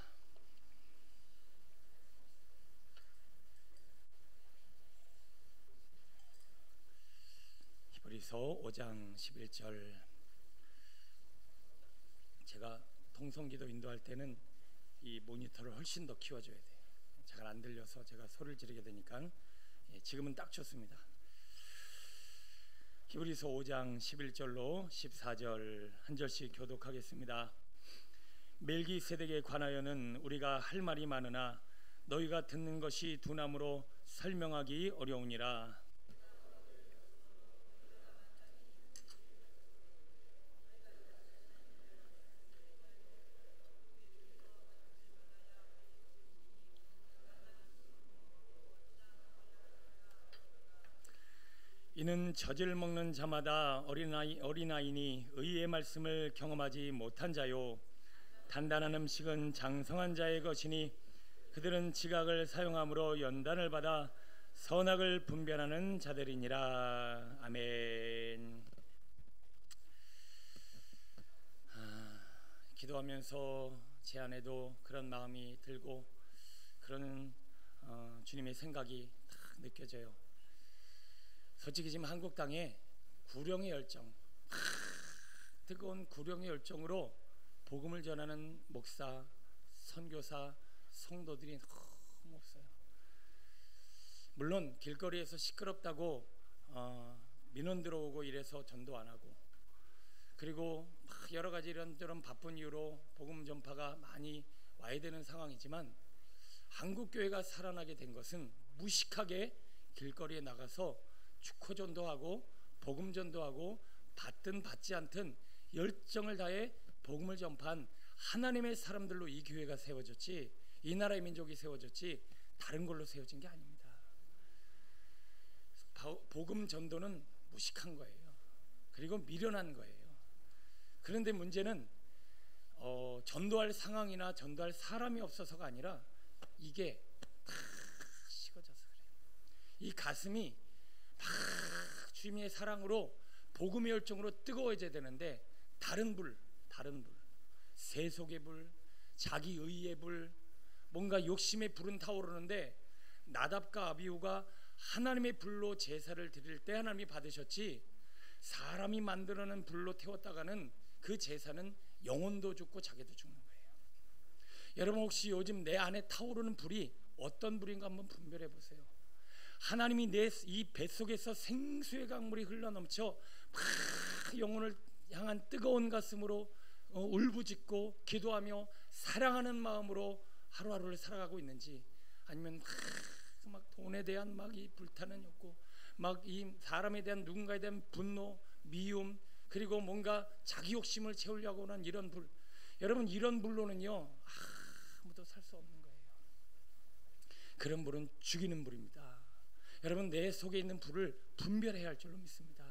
히브리서 5장 11절. 제가 통성기도 인도할 때는 이 모니터를 훨씬 더 키워줘야 돼요. 잘 안 들려서 제가 소리를 지르게 되니까 지금은 딱 좋습니다. 히브리서 5장 11절로 14절 한 절씩 교독하겠습니다. 멜기세덱에 관하여는 우리가 할 말이 많으나 너희가 듣는 것이 둔함으로 설명하기 어려우니라. 이는 젖을 먹는 자마다 어린아이니 의의 말씀을 경험하지 못한 자요 단단한 음식은 장성한 자의 것이니 그들은 지각을 사용함으로 연단을 받아 선악을 분별하는 자들이니라. 아멘. 기도하면서 제 안에도 그런 마음이 들고 그런 주님의 생각이 딱 느껴져요. 솔직히 지금 한국 땅에 구령의 열정, 뜨거운 구령의 열정으로 복음을 전하는 목사, 선교사, 성도들이 너무 없어요. 물론 길거리에서 시끄럽다고 민원 들어오고 이래서 전도 안 하고, 그리고 막 여러 가지 이런저런 바쁜 이유로 복음 전파가 많이 와야 되는 상황이지만 한국 교회가 살아나게 된 것은 무식하게 길거리에 나가서 축호 전도하고 복음 전도하고 받든 받지 않든 열정을 다해 복음을 전파한 하나님의 사람들로 이 교회가 세워졌지, 이 나라의 민족이 세워졌지 다른 걸로 세워진 게 아닙니다. 복음 전도는 무식한 거예요. 그리고 미련한 거예요. 그런데 문제는 전도할 상황이나 전도할 사람이 없어서가 아니라 이게 다 식어져서 그래요. 이 가슴이 막 주님의 사랑으로 복음의 열정으로 뜨거워져야 되는데 다른 불, 세속의 불, 자기 의의 불, 뭔가 욕심의 불은 타오르는데 나답과 아비후가 하나님의 불로 제사를 드릴 때 하나님이 받으셨지, 사람이 만들어낸 불로 태웠다가는 그 제사는 영혼도 죽고 자기도 죽는 거예요. 여러분 혹시 요즘 내 안에 타오르는 불이 어떤 불인가 한번 분별해 보세요. 하나님이 내 이 뱃속에서 생수의 강물이 흘러넘쳐 막 영혼을 향한 뜨거운 가슴으로 울부짖고 기도하며 사랑하는 마음으로 하루하루를 살아가고 있는지, 아니면 막 돈에 대한 막 이 불타는 욕구, 막 이 사람에 대한 누군가에 대한 분노, 미움, 그리고 뭔가 자기 욕심을 채우려고 하는 이런 불. 여러분 이런 불로는요 아무도 살 수 없는 거예요. 그런 불은 죽이는 불입니다. 여러분 내 속에 있는 불을 분별해야 할 줄로 믿습니다.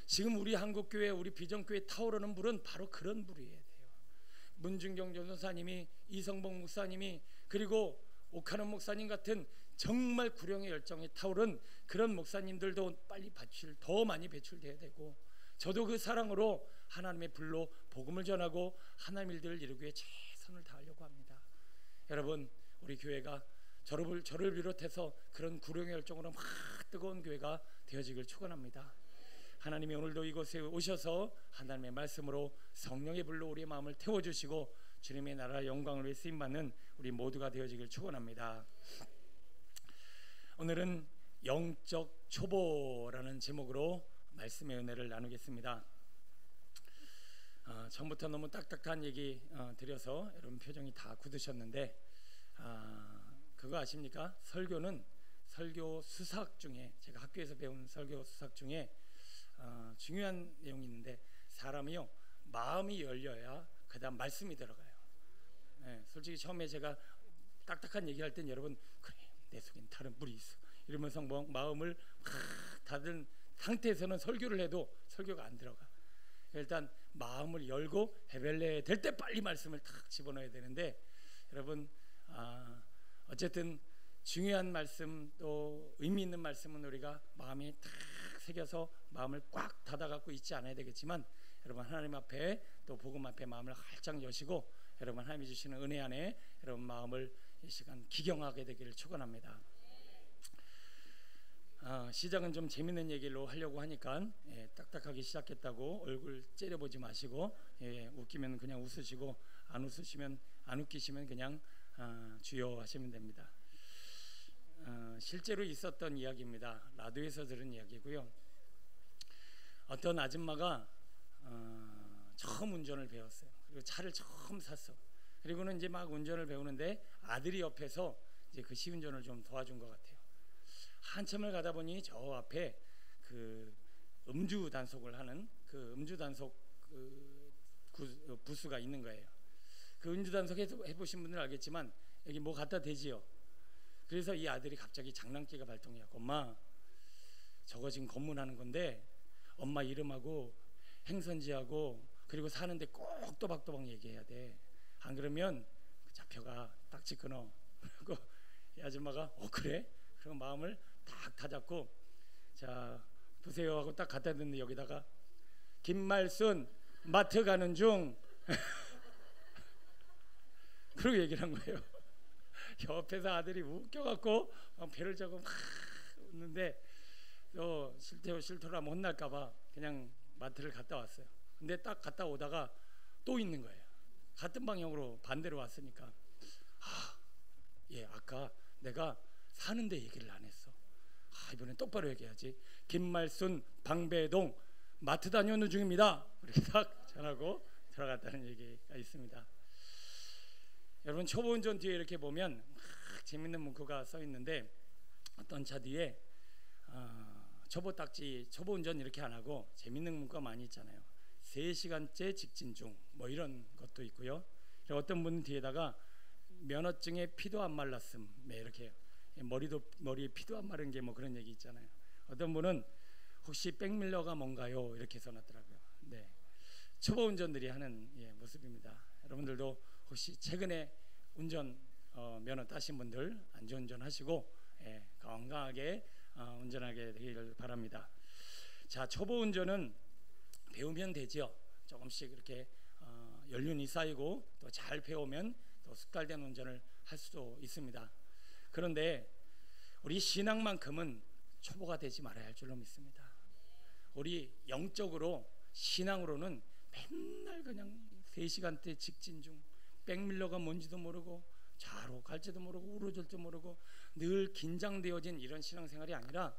지금 우리 한국교회, 우리 비전교회 타오르는 불은 바로 그런 불이어야 돼요. 문준경 전도사님이, 이성봉 목사님이, 그리고 오카는 목사님 같은 정말 구령의 열정이 타오른 그런 목사님들도 빨리 더 많이 배출돼야 되고, 저도 그 사랑으로 하나님의 불로 복음을 전하고 하나님 일들을 이루기 위해 최선을 다하려고 합니다. 여러분 우리 교회가 저를 비롯해서 그런 구령의 열정으로 막 뜨거운 교회가 되어지길 축원합니다. 하나님이 오늘도 이곳에 오셔서 하나님의 말씀으로 성령의 불로 우리의 마음을 태워주시고 주님의 나라 영광을 위해 쓰임받는 우리 모두가 되어지길 축원합니다. 오늘은 영적 초보라는 제목으로 말씀의 은혜를 나누겠습니다. 처음부터 너무 딱딱한 얘기 드려서 여러분 표정이 다 굳으셨는데, 그거 아십니까? 설교는 설교 수사학 중에, 제가 학교에서 배운 설교 수사학 중에 중요한 내용이 있는데, 사람이요 마음이 열려야 그 다음 말씀이 들어가요. 솔직히 처음에 제가 딱딱한 얘기할 땐 여러분, 그래 내 속엔 다른 물이 있어 이러면서 마음을 막 닫은 상태에서는 설교를 해도 설교가 안 들어가. 일단 마음을 열고 헤벨레 될 때 빨리 말씀을 탁 집어넣어야 되는데, 여러분 어쨌든 중요한 말씀 또 의미 있는 말씀은 우리가 마음에 탁 새겨서 마음을 꽉 닫아 갖고 있지 않아야 되겠지만, 여러분 하나님 앞에 또 복음 앞에 마음을 활짝 여시고 여러분 하나님이 주시는 은혜 안에 여러분 마음을 이 시간 기경하게 되기를 축원합니다. 시작은 좀 재밌는 얘기로 하려고 하니까 딱딱하게 시작했다고 얼굴 째려보지 마시고, 웃기면 그냥 웃으시고 안 웃으시면 안 웃기시면 그냥 주여 하시면 됩니다. 실제로 있었던 이야기입니다. 라디오에서 들은 이야기고요. 어떤 아줌마가 처음 운전을 배웠어요. 그리고 차를 처음 샀어. 그리고는 이제 막 운전을 배우는데 아들이 옆에서 이제 그 시운전을 좀 도와준 것 같아요. 한참을 가다 보니 저 앞에 그 음주 단속을 하는 그 음주 단속 부스가 있는 거예요. 그 음주 단속 해보신 분들은 알겠지만 여기 뭐 갖다 대지요. 그래서 이 아들이 갑자기 장난기가 발동해갖고, 엄마 저거 지금 검문하는 건데 엄마 이름하고 행선지하고 그리고 사는데 꼭 또박또박 얘기해야 돼. 안 그러면 잡혀가, 딱지 끊어. 그리고 이 아줌마가 그래? 그리고 마음을 딱 다잡고, 자 보세요 하고 딱 갖다 댔는데 여기다가 김말순 마트 가는 중 그러고 얘기를 한 거예요. 옆에서 아들이 웃겨갖고 배를 잡고 막 웃는데, 또 실토라면 혼날까봐 그냥 마트를 갔다 왔어요. 근데 딱 갔다 오다가 또 있는 거예요. 같은 방향으로 반대로 왔으니까, 아까 내가 사는데 얘기를 안 했어. 이번엔 똑바로 얘기해야지. 김말순 방배동 마트 다녀오는 중입니다. 이렇게 딱 전하고 들어갔다는 얘기가 있습니다. 여러분 초보 운전 뒤에 이렇게 보면 재밌는 문구가 써 있는데, 어떤 차 뒤에 초보 운전 이렇게 안 하고 재밌는 문구가 많이 있잖아요. 3시간째 직진 중 뭐 이런 것도 있고요. 어떤 분은 뒤에다가 면허증에 피도 안 말랐음 이렇게, 머리에 피도 안 마른 게 뭐 그런 얘기 있잖아요. 어떤 분은 혹시 백밀러가 뭔가요 이렇게 써놨더라고요. 네, 초보 운전들이 하는 모습입니다. 여러분들도 혹시 최근에 운전 면허 따신 분들 안전운전 하시고 건강하게 운전하게 되기를 바랍니다. 자, 초보 운전은 배우면 되죠. 조금씩 이렇게 연륜이 쌓이고 또 잘 배우면 또 숙달된 운전을 할 수도 있습니다. 그런데 우리 신앙만큼은 초보가 되지 말아야 할 줄로 믿습니다. 우리 영적으로 신앙으로는 맨날 그냥 3시간대 직진 중, 백밀러가 뭔지도 모르고 좌로 갈지도 모르고 우로줄도 모르고 늘 긴장되어진 이런 신앙생활이 아니라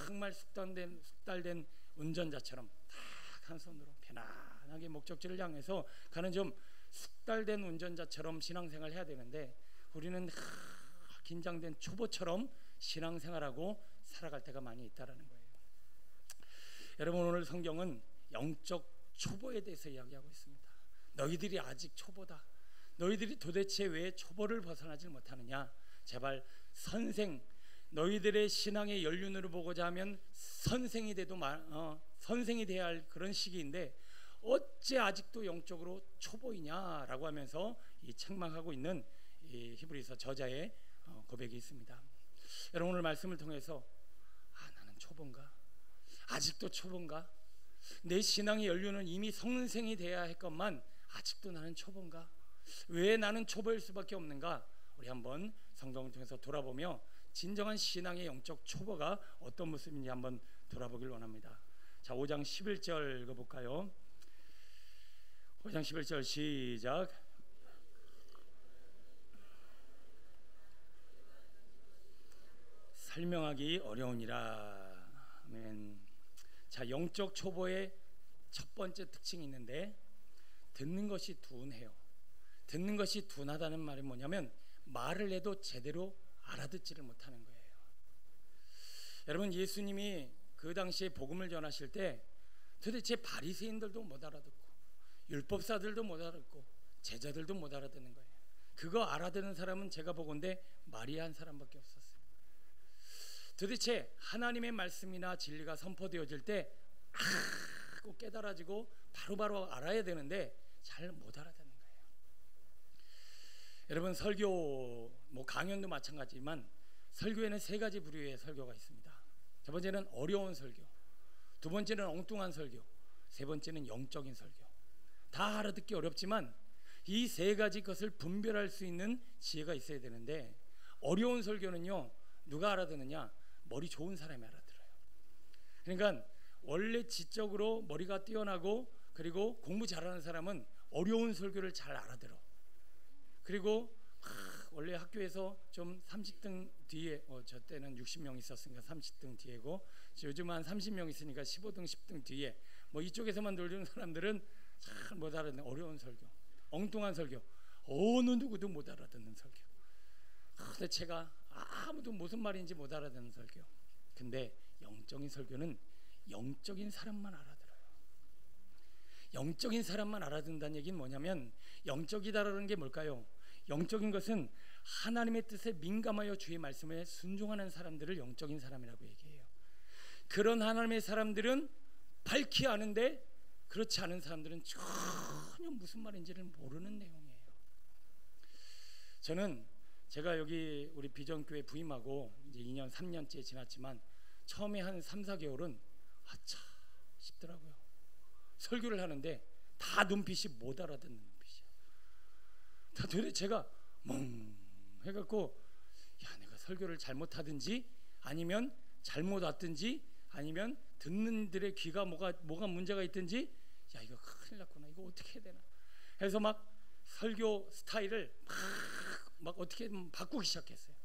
정말 숙달된 운전자처럼 딱 한 손으로 편안하게 목적지를 향해서 가는 좀 숙달된 운전자처럼 신앙생활을 해야 되는데, 우리는 긴장된 초보처럼 신앙생활하고 살아갈 때가 많이 있다라는 거예요. 여러분 오늘 성경은 영적 초보에 대해서 이야기하고 있습니다. 너희들이 아직 초보다. 너희들이 도대체 왜 초보를 벗어나질 못하느냐. 제발 너희들의 신앙의 연륜으로 보고자 하면 선생이 돼야 할 그런 시기인데 어째 아직도 영적으로 초보이냐라고 하면서 이 책망하고 있는 이 히브리서 저자의 고백이 있습니다. 여러분 오늘 말씀을 통해서 나는 초보인가? 아직도 초보인가? 내 신앙의 연륜은 이미 성생이 돼야 했건만 아직도 나는 초보인가? 왜 나는 초보일 수밖에 없는가? 우리 한번 성경을 통해서 돌아보며 진정한 신앙의 영적 초보가 어떤 모습인지 한번 돌아보길 원합니다. 자, 5장 11절 읽어볼까요? 5장 11절 시작. 설명하기 어려우니라. 아멘. 자, 영적 초보의 첫 번째 특징이 있는데, 듣는 것이 둔해요. 듣는 것이 둔하다는 말이 뭐냐면 말을 해도 제대로 알아듣지를 못하는 거예요. 여러분, 예수님이 그 당시에 복음을 전하실 때 도대체 바리새인들도 못 알아듣고 율법사들도 못 알아듣고 제자들도 못 알아듣는 거예요. 그거 알아듣는 사람은 제가 보건대 마리아 한 사람밖에 없었어요. 도대체 하나님의 말씀이나 진리가 선포되어질 때 꼭 깨달아지고 바로바로 알아야 되는데 잘 못 알아듣는 거예요. 여러분, 설교 강연도 마찬가지지만 설교에는 세 가지 부류의 설교가 있습니다. 첫 번째는 어려운 설교, 두 번째는 엉뚱한 설교, 세 번째는 영적인 설교. 다 알아듣기 어렵지만 이 세 가지 것을 분별할 수 있는 지혜가 있어야 되는데, 어려운 설교는요, 누가 알아듣느냐? 머리 좋은 사람이 알아들어요. 그러니까 원래 지적으로 머리가 뛰어나고 그리고 공부 잘하는 사람은 어려운 설교를 잘 알아들어. 그리고 원래 학교에서 좀 30등 뒤에, 저 때는 60명 있었으니까 30등 뒤에고, 요즘 한 30명 있으니까 15등 10등 뒤에, 이쪽에서만 놀리는 사람들은 잘 못 알아듣는 어려운 설교, 엉뚱한 설교, 어느 누구도 못 알아듣는 설교, 대체가 아무도 무슨 말인지 못 알아듣는 설교. 근데 영적인 설교는 영적인 사람만 알아들어요. 영적인 사람만 알아듣는다는 얘기는 뭐냐면, 영적이다라는 게 뭘까요? 영적인 것은 하나님의 뜻에 민감하여 주의 말씀에 순종하는 사람들을 영적인 사람이라고 얘기해요. 그런 하나님의 사람들은 밝히 아는데, 그렇지 않은 사람들은 전혀 무슨 말인지를 모르는 내용이에요. 제가 여기 우리 비전교회 부임하고 이제 2년 3년째 지났지만 처음에 한 3, 4개월은 아차 싶더라고요. 설교를 하는데 다 눈빛이 못 알아듣는 눈빛이야. 다 도대체 제가 멍 해갖고, 내가 설교를 잘못하든지 아니면 잘못 왔든지 아니면 듣는들의 귀가 뭐가 문제가 있든지, 이거 큰일 났구나, 이거 어떻게 해야 되나 해서 막 설교 스타일을 막 어떻게 바꾸기 시작했어요.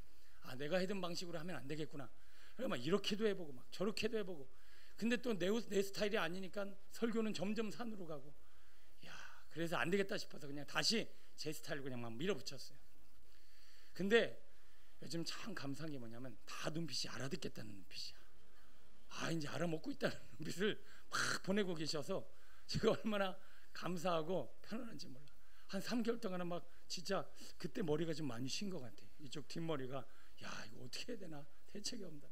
내가 해던 방식으로 하면 안 되겠구나. 그래서 막 이렇게도 해보고 막 저렇게도 해보고. 근데 또 내 스타일이 아니니까 설교는 점점 산으로 가고, 그래서 안 되겠다 싶어서 그냥 다시 제 스타일로 그냥 막 밀어붙였어요. 근데 요즘 참 감사한 게 뭐냐면 다 눈빛이 알아듣겠다는 눈빛이야. 이제 알아먹고 있다는 눈빛을 막 보내고 계셔서 제가 얼마나 감사하고 편안한지 몰라. 한 3개월 동안은 막 진짜 그때 머리가 좀 많이 쉰 것 같아. 이쪽 뒷머리가 이거 어떻게 해야 되나 대책이 없다.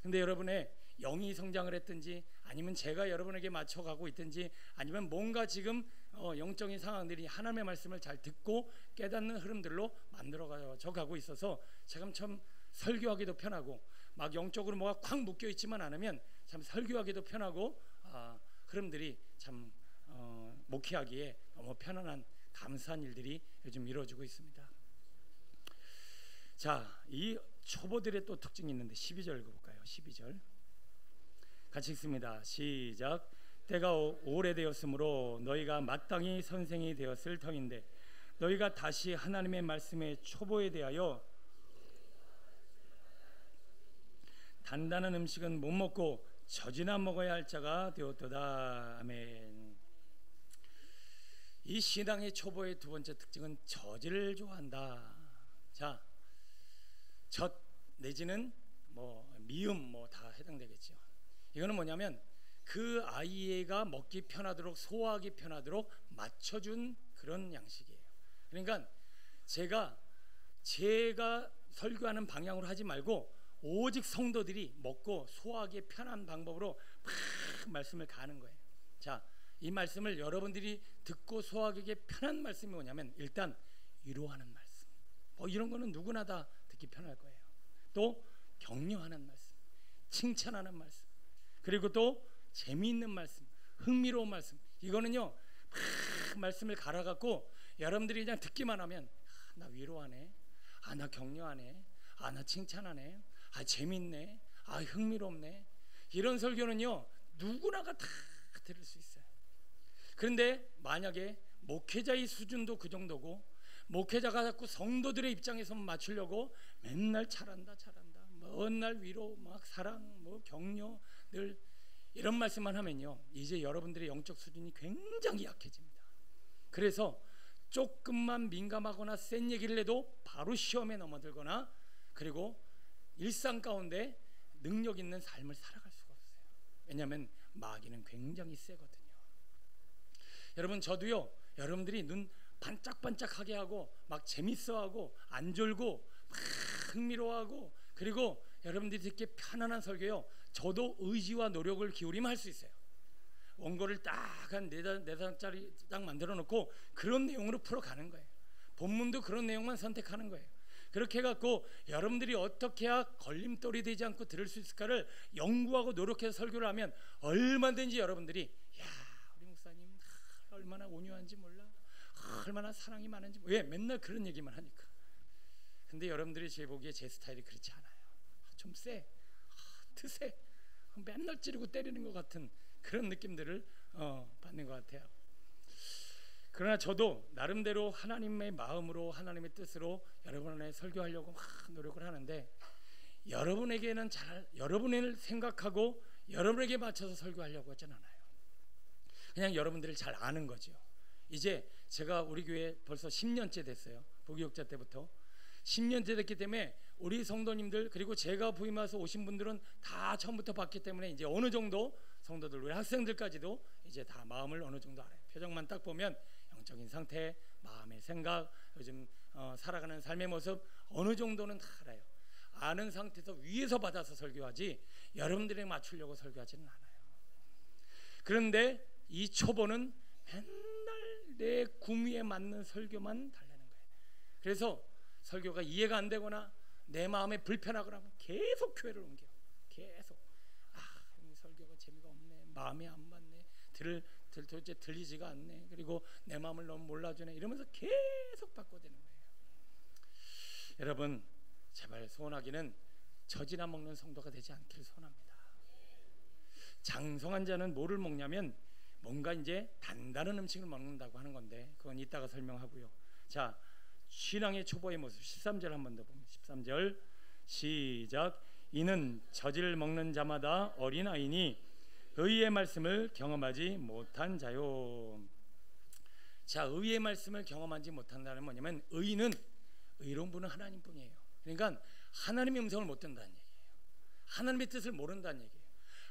근데 여러분의 영이 성장을 했든지 아니면 제가 여러분에게 맞춰가고 있든지 아니면 뭔가 지금 영적인 상황들이 하나님의 말씀을 잘 듣고 깨닫는 흐름들로 만들어져 가고 있어서 제가 참 설교하기도 편하고, 막 영적으로 뭐가 콱 묶여 있지만 않으면 참 설교하기도 편하고, 흐름들이 참 목회하기에 너무 편안한 감사한 일들이 요즘 이루어지고 있습니다. 자, 이 초보들의 또 특징이 있는데 12절 읽어볼까요? 12절 같이 읽습니다. 시작. 때가 오래되었으므로 너희가 마땅히 선생이 되었을 터인데 너희가 다시 하나님의 말씀의 초보에 대하여 단단한 음식은 못 먹고 젖이나 먹어야 할 자가 되었도다. 아멘. 이 신앙의 초보의 두 번째 특징은 젖을 좋아한다. 자, 젖 내지는 미음 다 해당되겠죠. 이거는 뭐냐면 그 아이가 먹기 편하도록, 소화하기 편하도록 맞춰준 그런 양식이에요. 그러니까 제가 설교하는 방향으로 하지 말고 오직 성도들이 먹고 소화하기에 편한 방법으로 막 말씀을 가는 거예요. 자, 이 말씀을 여러분들이 듣고 소화하기에 편한 말씀이 뭐냐면, 일단 위로하는 말씀, 이런 거는 누구나 다 듣기 편할 거예요. 또 격려하는 말씀, 칭찬하는 말씀, 그리고 또 재미있는 말씀, 흥미로운 말씀, 이거는요 막 말씀을 갈아갖고 여러분들이 그냥 듣기만 하면 나 위로하네, 나 격려하네, 나 칭찬하네, 재밌네, 흥미롭네, 이런 설교는요 누구나가 다 들을 수 있어요. 그런데 만약에 목회자의 수준도 그 정도고 목회자가 자꾸 성도들의 입장에서 맞추려고 맨날 잘한다 전날 위로 막 사랑 뭐 격려 늘 이런 말씀만 하면요, 이제 여러분들의 영적 수준이 굉장히 약해집니다. 그래서 조금만 민감하거나 센 얘기를 해도 바로 시험에 넘어들거나, 그리고 일상 가운데 능력 있는 삶을 살아갈 수가 없어요. 왜냐하면 마귀는 굉장히 세거든요. 여러분, 저도요, 여러분들이 눈 반짝반짝하게 하고 막 재밌어하고 안 졸고 막 흥미로워하고, 그리고 여러분들이 듣기 편안한 설교요, 저도 의지와 노력을 기울이면 할 수 있어요. 원고를 딱 한 4장짜리 딱 만들어 놓고 그런 내용으로 풀어가는 거예요. 본문도 그런 내용만 선택하는 거예요. 그렇게 해갖고 여러분들이 어떻게 해야 걸림돌이 되지 않고 들을 수 있을까를 연구하고 노력해서 설교를 하면 얼마든지 여러분들이, 야, 우리 목사님 얼마나 온유한지 몰라, 얼마나 사랑이 많은지, 왜 맨날 그런 얘기만 하니까. 근데 여러분들이 제 보기에 제 스타일이 그렇지 않아요. 좀 세, 드세, 맨날 찌르고 때리는 것 같은 그런 느낌들을 받는 것 같아요. 그러나 저도 나름대로 하나님의 마음으로, 하나님의 뜻으로 여러분에 설교하려고 막 노력을 하는데, 여러분에게는 잘, 여러분을 생각하고 여러분에게 맞춰서 설교하려고 하진 않아요. 그냥 여러분들을 잘 아는 거죠. 이제 제가 우리 교회 벌써 10년째 됐어요. 부교육자 때부터 10년째 됐기 때문에 우리 성도님들, 그리고 제가 부임해서 오신 분들은 다 처음부터 봤기 때문에 이제 어느 정도 성도들, 우리 학생들까지도 이제 다 마음을 어느 정도 알아요. 표정만 딱 보면 영적인 상태, 마음의 생각, 요즘 살아가는 삶의 모습 어느 정도는 다 알아요. 아는 상태에서 위에서 받아서 설교하지 여러분들에게 맞추려고 설교하지는 않아요. 그런데 이 초보는 맨날 내 구미에 맞는 설교만 달라는 거예요. 그래서 설교가 이해가 안 되거나 내 마음에 불편하거나 하면 계속 교회를 옮겨. 계속, 설교가 재미가 없네, 마음에 안 맞네, 도대체 들리지가 않네, 그리고 내 마음을 너무 몰라주네, 이러면서 계속 바꿔대는 거예요. 여러분, 제발 소원하기는 젖이나 먹는 성도가 되지 않기를 소원합니다. 장성한 자는 뭐를 먹냐면 뭔가 이제 단단한 음식을 먹는다고 하는 건데, 그건 이따가 설명하고요. 자, 신앙의 초보의 모습 13절 한 번 더 보면, 13절 시작. 이는 젖을 먹는 자마다 어린아이니 의의 말씀을 경험하지 못한 자요. 자, 의의 말씀을 경험하지 못한다는 뭐냐면, 의로운 분은 하나님뿐이에요. 그러니까 하나님의 음성을 못 듣는다는 얘기예요. 하나님의 뜻을 모른다는 얘기예요.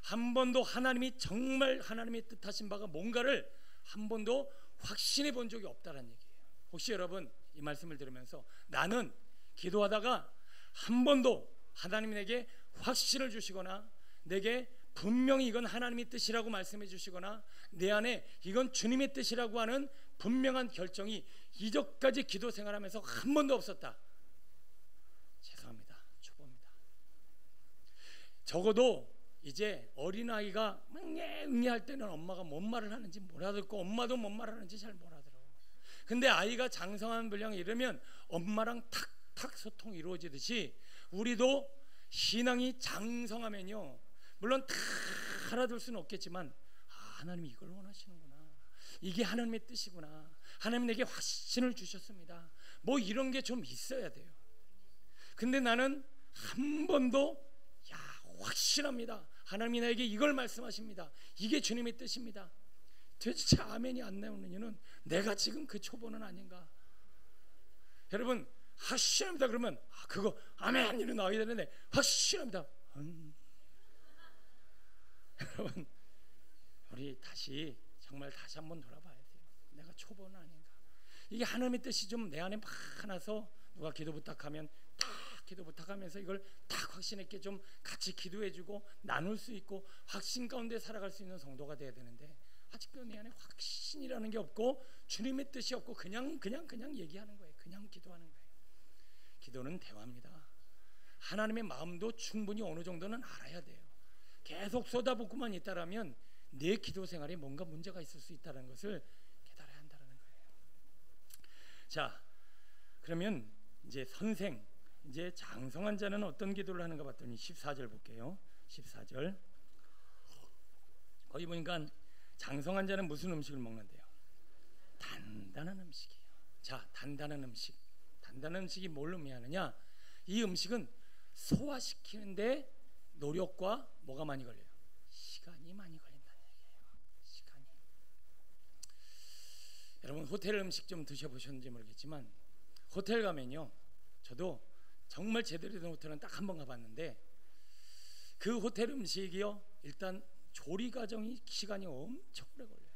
한 번도 하나님이 정말 하나님의 뜻하신 바가 뭔가를 한 번도 확신해 본 적이 없다는 얘기예요. 혹시 여러분 이 말씀을 들으면서 나는 기도하다가 한 번도 하나님이 내게 확신을 주시거나 내게 분명히 이건 하나님의 뜻이라고 말씀해 주시거나 내 안에 이건 주님의 뜻이라고 하는 분명한 결정이 이전까지 기도 생활하면서 한 번도 없었다? 죄송합니다. 초보입니다. 적어도 이제 어린아이가 응애할 때는 엄마가 뭔 말을 하는지 못 알아듣고 엄마도 뭔 말을 하는지 잘 못 알아들어. 근데 아이가 장성한 분량이 이르면 엄마랑 탁탁 소통이 이루어지듯이 우리도 신앙이 장성하면요, 물론 다 알아들 수는 없겠지만 하나님이 이걸 원하시는구나, 이게 하나님의 뜻이구나, 하나님 내게 확신을 주셨습니다, 뭐 이런 게 좀 있어야 돼요. 근데 나는 한 번도 확신합니다, 하나님이 나에게 이걸 말씀하십니다, 이게 주님의 뜻입니다. 도대체 아멘이 안 나오는 이유는 내가 지금 그 초보는 아닌가. 여러분, 확신합니다 그러면 그거 아멘 이런 나와야 되는데 확신합니다. 여러분, 우리 정말 다시 한번 돌아봐야 돼요. 내가 초보는 아닌가. 이게 하나님의 뜻이 좀 내 안에 많아서 누가 기도 부탁하면 딱 기도 부탁하면서 이걸 딱 확신 있게 좀 같이 기도해주고 나눌 수 있고 확신 가운데 살아갈 수 있는 성도가 돼야 되는데, 아직도 내 안에 확신이라는 게 없고 주님의 뜻이 없고 그냥 얘기하는 거예요. 그냥 기도하는 거예요. 기도는 대화입니다. 하나님의 마음도 충분히 어느 정도는 알아야 돼요. 계속 쏟아붓고만 있다라면 내 기도 생활에 뭔가 문제가 있을 수 있다는 것을 깨달아야 한다는 거예요. 자, 그러면 이제 이제 장성한 자는 어떤 기도를 하는가 봤더니 14절 볼게요. 14절 거기 보니까 장성한 자는 무슨 음식을 먹는데요? 단단한 음식이에요. 자, 단단한 음식이 뭘 의미하느냐? 이 음식은 소화시키는데 노력과 뭐가 많이 걸려요? 시간이 많이 걸린다는 얘기예요. 시간이. 여러분 호텔 음식 좀 드셔보셨는지 모르겠지만 호텔 가면요, 저도 정말 제대로 된 호텔은 딱 한 번 가봤는데 그 호텔 음식이요, 일단 조리 과정이 시간이 엄청 오래 걸려요.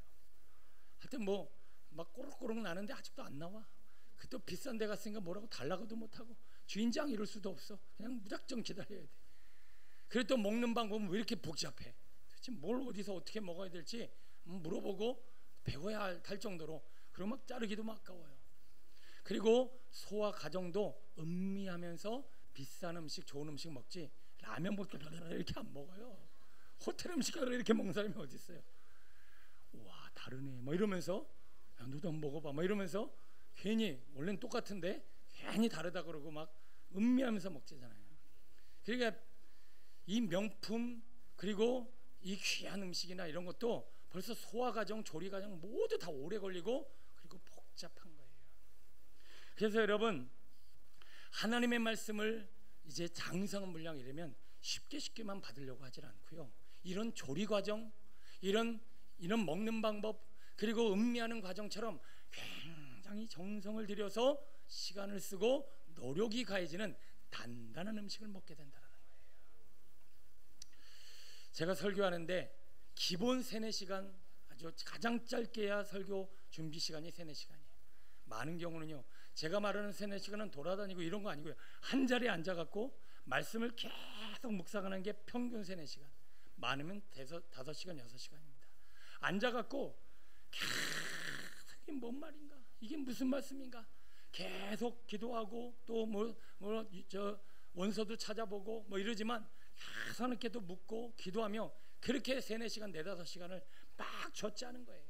하여튼 뭐 막 꼬록꼬록 나는데 아직도 안 나와. 그 또 비싼 데 갔으니까 뭐라고 달라고도 못하고 주인장 이럴 수도 없어. 그냥 무작정 기다려야 돼. 그리고 또 먹는 방법은 왜 이렇게 복잡해? 도대체 뭘 어디서 어떻게 먹어야 될지 물어보고 배워야 할 정도로, 그리고 막 자르기도 막 아까워요. 그리고 소화 과정도 음미하면서 비싼 음식, 좋은 음식 먹지 라면 먹기 이렇게 안 먹어요. 호텔 음식을 이렇게 먹는 사람이 어디 있어요? 와, 다르네 뭐 이러면서, 야, 너도 한번 먹어봐 뭐 이러면서 괜히 원래는 똑같은데 괜히 다르다 그러고 막 음미하면서 먹잖아요. 그러니까 이 명품 그리고 이 귀한 음식이나 이런 것도 벌써 소화 과정, 조리 과정 모두 다 오래 걸리고 그리고 복잡한 거예요. 그래서 여러분, 하나님의 말씀을 이제 장성한 분량 이러면 쉽게만 받으려고 하질 않고요, 이런 조리 과정, 이런 먹는 방법, 그리고 음미하는 과정처럼 굉장히 정성을 들여서 시간을 쓰고 노력이 가해지는 단단한 음식을 먹게 된다는 거예요. 제가 설교하는데 기본 3-4시간, 아주 가장 짧게야 설교 준비 시간이 3-4시간이에요. 많은 경우는요, 제가 말하는 3-4시간은 돌아다니고 이런 거 아니고요, 한 자리에 앉아갖고 말씀을 계속 묵상하는 게 평균 3-4시간, 많으면 5시간, 6시간입니다. 앉아갖고 계속 이게 뭔 말인가, 이게 무슨 말씀인가, 계속 기도하고 또 원서도 찾아보고 뭐 이러지만 계속 하나님께도 묻고 기도하며 그렇게 3-4시간, 4-5시간을 막 줬자는 거예요.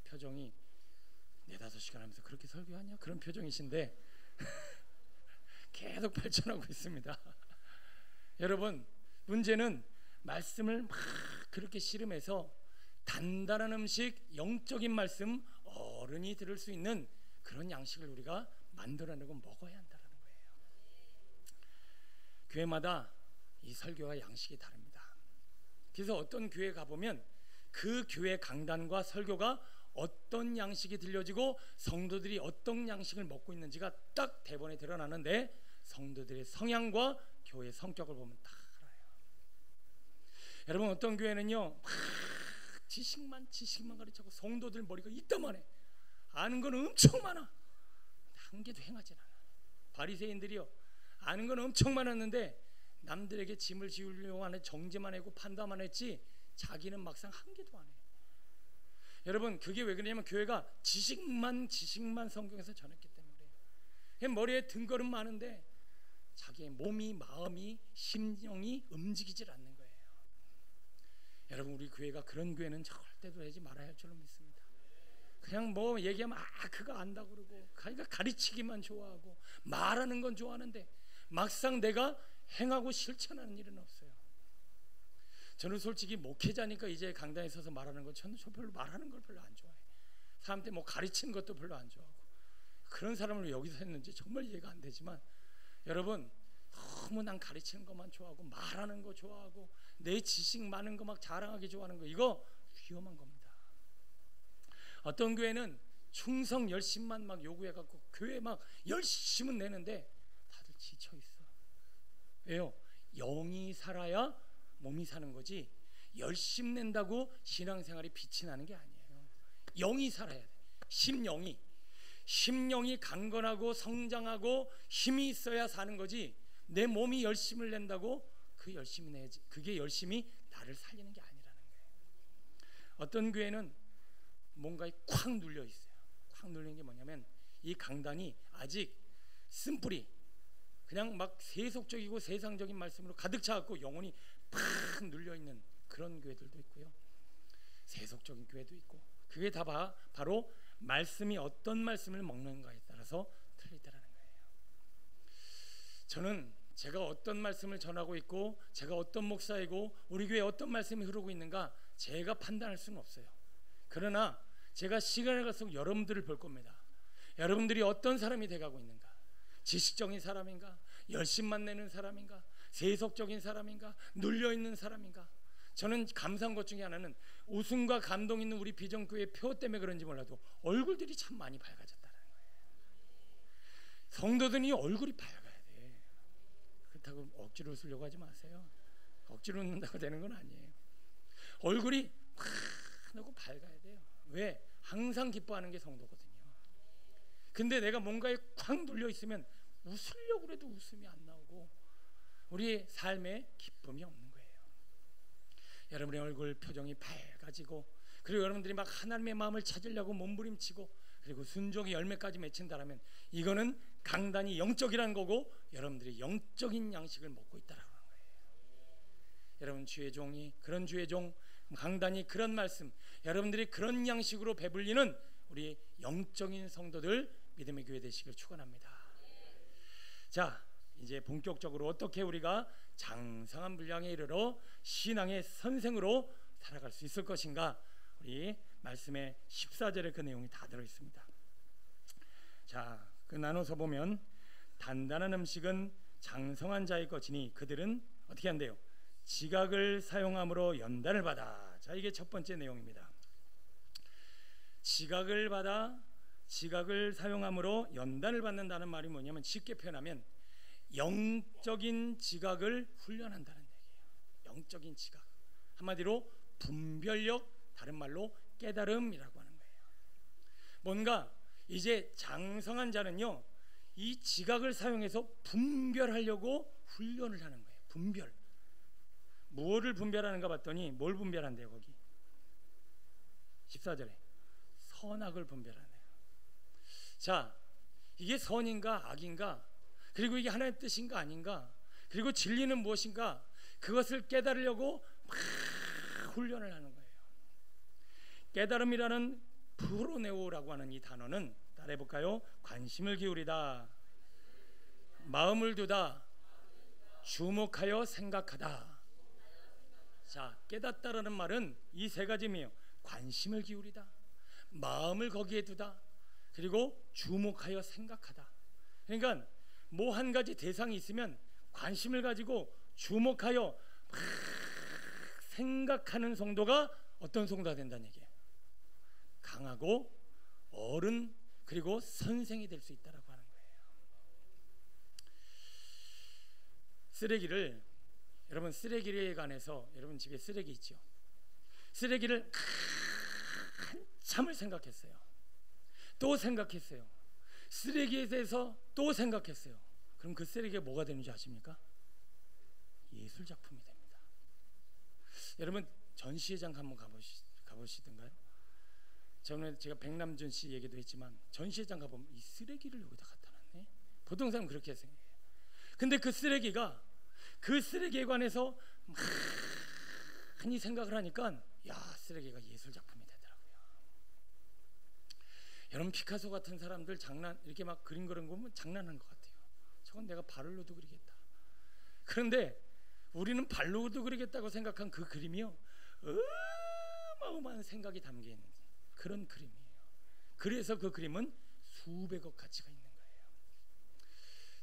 표정이 4-5시간 하면서 그렇게 설교하냐? 그런 표정이신데 계속 발전하고 있습니다. 여러분, 문제는 말씀을 막 그렇게 씨름해서 단단한 음식, 영적인 말씀, 어른이 들을 수 있는 그런 양식을 우리가 만들어내고 먹어야 한다는 거예요. 교회마다 이 설교와 양식이 다릅니다. 그래서 어떤 교회 가보면 그 교회 강단과 설교가 어떤 양식이 들려지고 성도들이 어떤 양식을 먹고 있는지가 딱 대본에 드러나는데, 성도들의 성향과 교회의 성격을 보면 다 알아요. 여러분, 어떤 교회는요 막 지식만 가르치고 성도들 머리가 이따만해, 아는 건 엄청 많아, 한 개도 행하지 않아. 바리새인들이요, 아는 건 엄청 많았는데 남들에게 짐을 지우려고 하는 정죄만 하고 판단만 했지 자기는 막상 한 개도 안 해. 여러분, 그게 왜 그러냐면 교회가 지식만 성경에서 전했기 때문에 그래요. 머리에 등걸음 많은데 자기의 몸이, 마음이, 심령이 움직이질 않는 거예요. 여러분, 우리 교회가 그런 교회는 절대로 하지 말아야 할 줄로 믿습니다. 그냥 뭐 얘기하면 그거 안다 그러고, 그러니까 가르치기만 좋아하고 말하는 건 좋아하는데 막상 내가 행하고 실천하는 일은 없어요. 저는 솔직히 목회자니까 이제 강단에 서서 말하는 거, 저는 별로 말하는 걸 별로 안 좋아해요. 사람한테 뭐 가르치는 것도 별로 안 좋아하고, 그런 사람을 왜 여기서 했는지 정말 이해가 안 되지만, 여러분, 너무 난 가르치는 것만 좋아하고 말하는 거 좋아하고 내 지식 많은 거 막 자랑하기 좋아하는 거, 이거 위험한 겁니다. 어떤 교회는 충성 열심만 막 요구해갖고 교회 막 열심은 내는데 다들 지쳐 있어. 왜요? 영이 살아야 몸이 사는 거지 열심 낸다고 신앙생활이 빛이 나는 게 아니에요. 영이 살아야 돼. 심령이 강건하고 성장하고 힘이 있어야 사는 거지, 내 몸이 열심을 낸다고 그 열심히 내야지, 그게 열심히 나를 살리는 게 아니라는 거예요. 어떤 교회는 뭔가에 콱 눌려 있어요. 콱 눌리는 게 뭐냐면 이 강단이 아직 쓴뿌리, 그냥 막 세속적이고 세상적인 말씀으로 가득 차갖고 영혼이 팍 눌려있는 그런 교회들도 있고요, 세속적인 교회도 있고, 그게 다 바로 말씀이 어떤 말씀을 먹는가에 따라서 틀리더라는 거예요. 저는 제가 어떤 말씀을 전하고 있고, 제가 어떤 목사이고, 우리 교회에 어떤 말씀이 흐르고 있는가 제가 판단할 수는 없어요. 그러나 제가 시간을 갈수록 여러분들을 볼 겁니다. 여러분들이 어떤 사람이 돼가고 있는가, 지식적인 사람인가, 열심만 내는 사람인가? 세속적인 사람인가? 눌려있는 사람인가? 저는 감사한 것 중에 하나는 웃음과 감동 있는 우리 비전교회 표 때문에 그런지 몰라도 얼굴들이 참 많이 밝아졌다는 거예요. 성도들이 얼굴이 밝아야 돼. 그렇다고 억지로 웃으려고 하지 마세요. 억지로 웃는다고 되는 건 아니에요. 얼굴이 환하고 밝아야 돼요. 왜? 항상 기뻐하는 게 성도거든요. 근데 내가 뭔가에 콱 눌려 있으면 웃으려고 해도 웃음이 안 나오고 우리의 삶에 기쁨이 없는 거예요. 여러분의 얼굴 표정이 밝아지고, 그리고 여러분들이 막 하나님의 마음을 찾으려고 몸부림치고, 그리고 순종의 열매까지 맺힌다라면 이거는 강단이 영적이라는 거고, 여러분들이 영적인 양식을 먹고 있다라는 거예요. 여러분, 주의 종이, 그런 주의 종 강단이 그런 말씀, 여러분들이 그런 양식으로 배불리는 우리 영적인 성도들, 믿음의 교회 되시길 축원합니다. 자, 이제 본격적으로 어떻게 우리가 장성한 분량에 이르러 신앙의 선생으로 살아갈 수 있을 것인가, 우리 말씀의 14절에 그 내용이 다 들어있습니다. 자, 그 나눠서 보면 단단한 음식은 장성한 자의 것이니 그들은 어떻게 한대요? 지각을 사용함으로 연단을 받아. 자, 이게 첫 번째 내용입니다. 지각을 받아, 지각을 사용함으로 연단을 받는다는 말이 뭐냐면, 쉽게 표현하면 영적인 지각을 훈련한다는 얘기예요. 영적인 지각, 한마디로 분별력, 다른 말로 깨달음이라고 하는 거예요. 뭔가 이제 장성한 자는요, 이 지각을 사용해서 분별하려고 훈련을 하는 거예요. 분별. 무엇을 분별하는가 봤더니 뭘 분별한대요? 거기 14절에 선악을 분별하네요. 자, 이게 선인가 악인가, 그리고 이게 하나님의 뜻인가 아닌가, 그리고 진리는 무엇인가, 그것을 깨달으려고 막 훈련을 하는 거예요. 깨달음이라는 프로네오라고 하는 이 단어는 따라해볼까요? 관심을 기울이다, 마음을 두다, 주목하여 생각하다. 자, 깨닫다라는 말은 이 세 가지이에요. 관심을 기울이다, 마음을 거기에 두다, 그리고 주목하여 생각하다. 그러니까 뭐 한 가지 대상이 있으면 관심을 가지고 주목하여 막 생각하는 성도가 어떤 성도가 된다는 얘기예요. 강하고 어른, 그리고 선생이 될 수 있다라고 하는 거예요. 쓰레기를, 여러분 쓰레기에 관해서 여러분 집에 쓰레기 있죠? 쓰레기를 한참을 생각했어요. 또 생각했어요. 쓰레기에 대해서 또 생각했어요. 그럼 그 쓰레기가 뭐가 되는지 아십니까? 예술 작품이 됩니다. 여러분 전시회장 한번 가보시던가요? 저는 제가 백남준 씨 얘기도 했지만, 전시회장 가보면 이 쓰레기를 여기다 갖다 놨네. 보통 사람은 그렇게 생각해요. 근데 그 쓰레기가, 그 쓰레기에 관해서 많이 생각을 하니까, 야, 쓰레기가 예술 작품이 되더라고요. 여러분 피카소 같은 사람들 장난, 이렇게 막 그림 그런 거 보면 장난하는 것 같아요. 저건 내가 발로도 그리겠다. 그런데 우리는 발로도 그리겠다고 생각한 그 그림이요, 어마어마한 생각이 담겨있는 그런 그림이에요. 그래서 그 그림은 수백억 가치가 있는 거예요.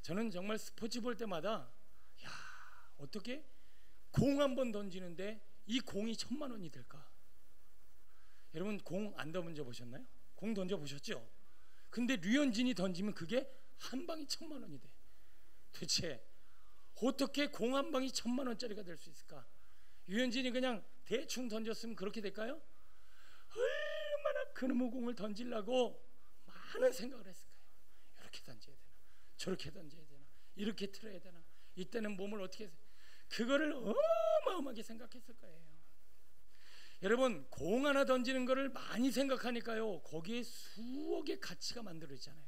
저는 정말 스포츠 볼 때마다, 야, 어떻게 공 한 번 던지는데 이 공이 1000만 원이 될까? 여러분 공 안 던져 보셨나요? 공 던져 보셨죠? 근데 류현진이 던지면 그게 한 방이 1000만 원이 돼. 도대체 어떻게 공 한 방이 1000만 원짜리가 될 수 있을까? 류현진이 그냥 대충 던졌으면 그렇게 될까요? 얼마나 그놈의 공을 던지려고 많은 생각을 했을까요? 이렇게 던져야 되나, 저렇게 던져야 되나, 이렇게 틀어야 되나, 이때는 몸을 어떻게 해서, 그거를 어마어마하게 생각했을 거예요. 여러분 공 하나 던지는 거를 많이 생각하니까요, 거기에 수억의 가치가 만들어지잖아요.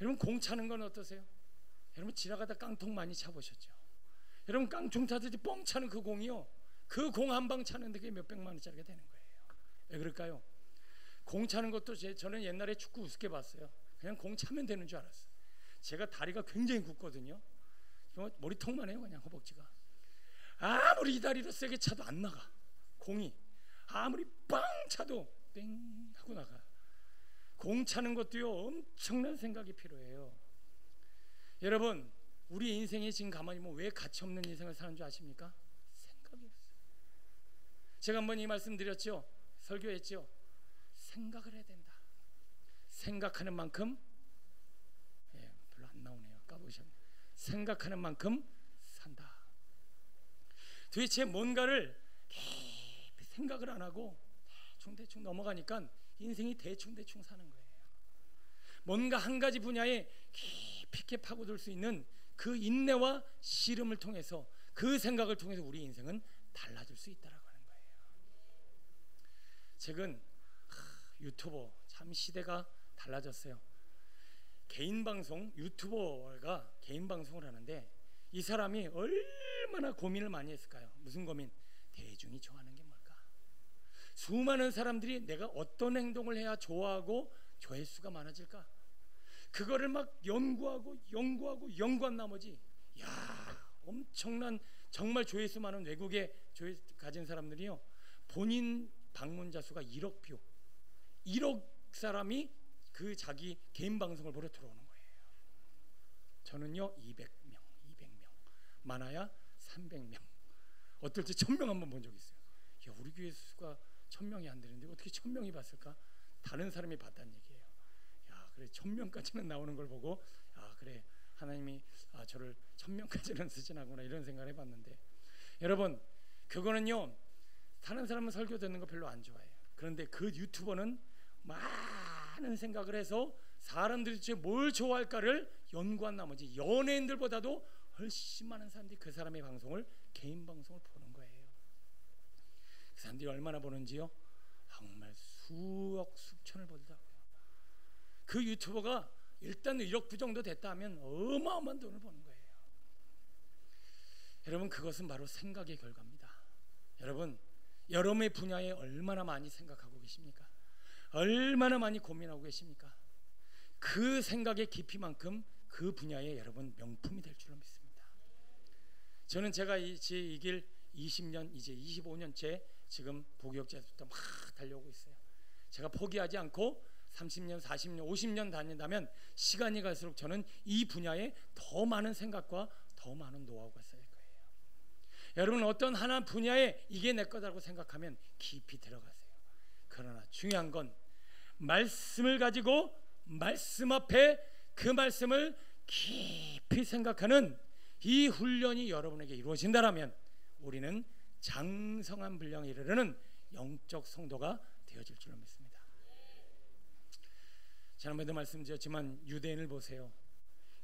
여러분 공 차는 건 어떠세요? 여러분 지나가다 깡통 많이 차보셨죠? 여러분 깡통 차듯이 뻥 차는 그 공이요, 그 공 한 방 차는데 그게 몇백만 원짜리가 되는 거예요. 왜 그럴까요? 공 차는 것도 저는 옛날에 축구 우습게 봤어요. 그냥 공 차면 되는 줄 알았어요. 제가 다리가 굉장히 굵거든요. 머리통만 해요. 그냥 허벅지가. 아무리 이 다리로 세게 차도 안 나가. 공이 아무리 빵 차도 땡 하고 나가. 공 차는 것도요, 엄청난 생각이 필요해요. 여러분, 우리 인생에 지금 가만히 보면 왜 가치 없는 인생을 사는 줄 아십니까? 생각이 없어요. 제가 한번 이 말씀 드렸죠. 설교했죠. 생각을 해야 된다. 생각하는 만큼, 별로 안 나오네요. 까보셨네. 생각하는 만큼 산다. 도대체 뭔가를 깊이 생각을 안 하고 대충 넘어가니까 인생이 대충 사는 거예요. 뭔가 한 가지 분야에 깊이 있게 파고들 수 있는 그 인내와 씨름을 통해서, 그 생각을 통해서 우리 인생은 달라질 수 있다라고 하는 거예요. 최근 유튜버, 참 시대가 달라졌어요. 개인 방송, 유튜버가 개인 방송을 하는데 이 사람이 얼마나 고민을 많이 했을까요? 무슨 고민? 대중이 좋아하는 게 뭘까? 수많은 사람들이 내가 어떤 행동을 해야 좋아하고 조회수가 많아질까? 그거를 막 연구한 나머지, 엄청난 정말 조회수 많은 외국에 조회수 가진 사람들이요, 본인 방문자 수가 1억 뷰, 1억 사람이 그 자기 개인 방송을 보러 들어오는 거예요. 저는요 200명, 많아야 300명, 어떨 때 1000명 한번 본 적 있어요. 야, 우리 교회 수가 1000명이 안 되는데 어떻게 1000명이 봤을까? 다른 사람이 봤다는 얘기예요. 야, 그래 1000명까지는 나오는 걸 보고, 그래 하나님이 저를 1000명까지는 쓰시나구나, 이런 생각을 해봤는데, 여러분, 그거는요, 다른 사람은 설교 듣는 거 별로 안 좋아해요. 그런데 그 유튜버는 많은 생각을 해서 사람들이 뭘 좋아할까를 연구한 나머지 연예인들보다도 훨씬 많은 사람들이 그 사람의 방송을, 개인 방송을 보는 거예요. 그 사람들이 얼마나 보는지요? 정말 수억 수천을 보더라고요. 그 유튜버가 일단 1억 뷰 정도 됐다 하면 어마어마한 돈을 버는 거예요. 여러분, 그것은 바로 생각의 결과입니다. 여러분, 여러분의 분야에 얼마나 많이 생각하고 계십니까? 얼마나 많이 고민하고 계십니까? 그 생각의 깊이만큼 그 분야에 여러분 명품이 될 줄로 믿습니다. 저는 제가 이 길 20년, 이제 25년째 지금 복역자부터 막 달려오고 있어요. 제가 포기하지 않고 30년, 40년, 50년 다닌다면 시간이 갈수록 저는 이 분야에 더 많은 생각과 더 많은 노하우가 쌓일 거예요. 여러분, 어떤 하나 분야에 이게 내 거다라고 생각하면 깊이 들어가세요. 그러나 중요한 건 말씀을 가지고 말씀 앞에 그 말씀을 깊이 생각하는 이 훈련이 여러분에게 이루어진다면 우리는 장성한 분량에 이르는 영적 성도가 되어질 줄로 믿습니다. 지난번에도 말씀드렸지만 유대인을 보세요.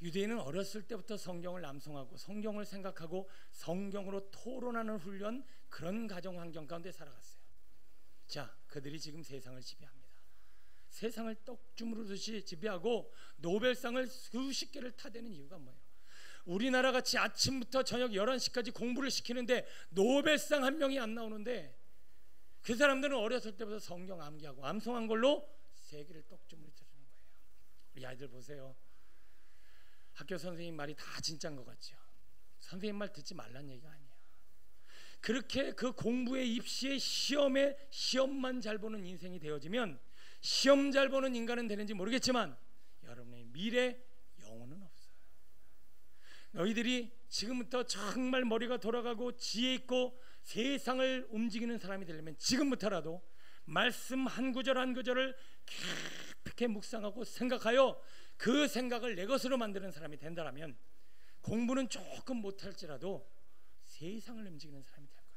유대인은 어렸을 때부터 성경을 암송하고 성경을 생각하고 성경으로 토론하는 훈련, 그런 가정 환경 가운데 살아갔어요. 자, 그들이 지금 세상을 지배합니다. 세상을 떡주무르듯이 지배하고 노벨상을 수십 개를 타대는 이유가 뭐예요? 우리나라 같이 아침부터 저녁 11시까지 공부를 시키는데 노벨상 한 명이 안 나오는데, 그 사람들은 어렸을 때부터 성경 암기하고 암송한 걸로 세계를 떡주무르뜨리는 거예요. 우리 아이들 보세요. 학교 선생님 말이 다 진짜인 것 같죠? 선생님 말 듣지 말란 얘기가 아니야. 그렇게 그 공부에, 입시에, 시험에, 시험만 잘 보는 인생이 되어지면, 시험 잘 보는 인간은 되는지 모르겠지만 여러분의 미래 영혼은 없어요. 너희들이 지금부터 정말 머리가 돌아가고 지혜 있고 세상을 움직이는 사람이 되려면 지금부터라도 말씀 한 구절 한 구절을 깊게 묵상하고 생각하여 그 생각을 내 것으로 만드는 사람이 된다면 공부는 조금 못할지라도 세상을 움직이는 사람이 될 거예요.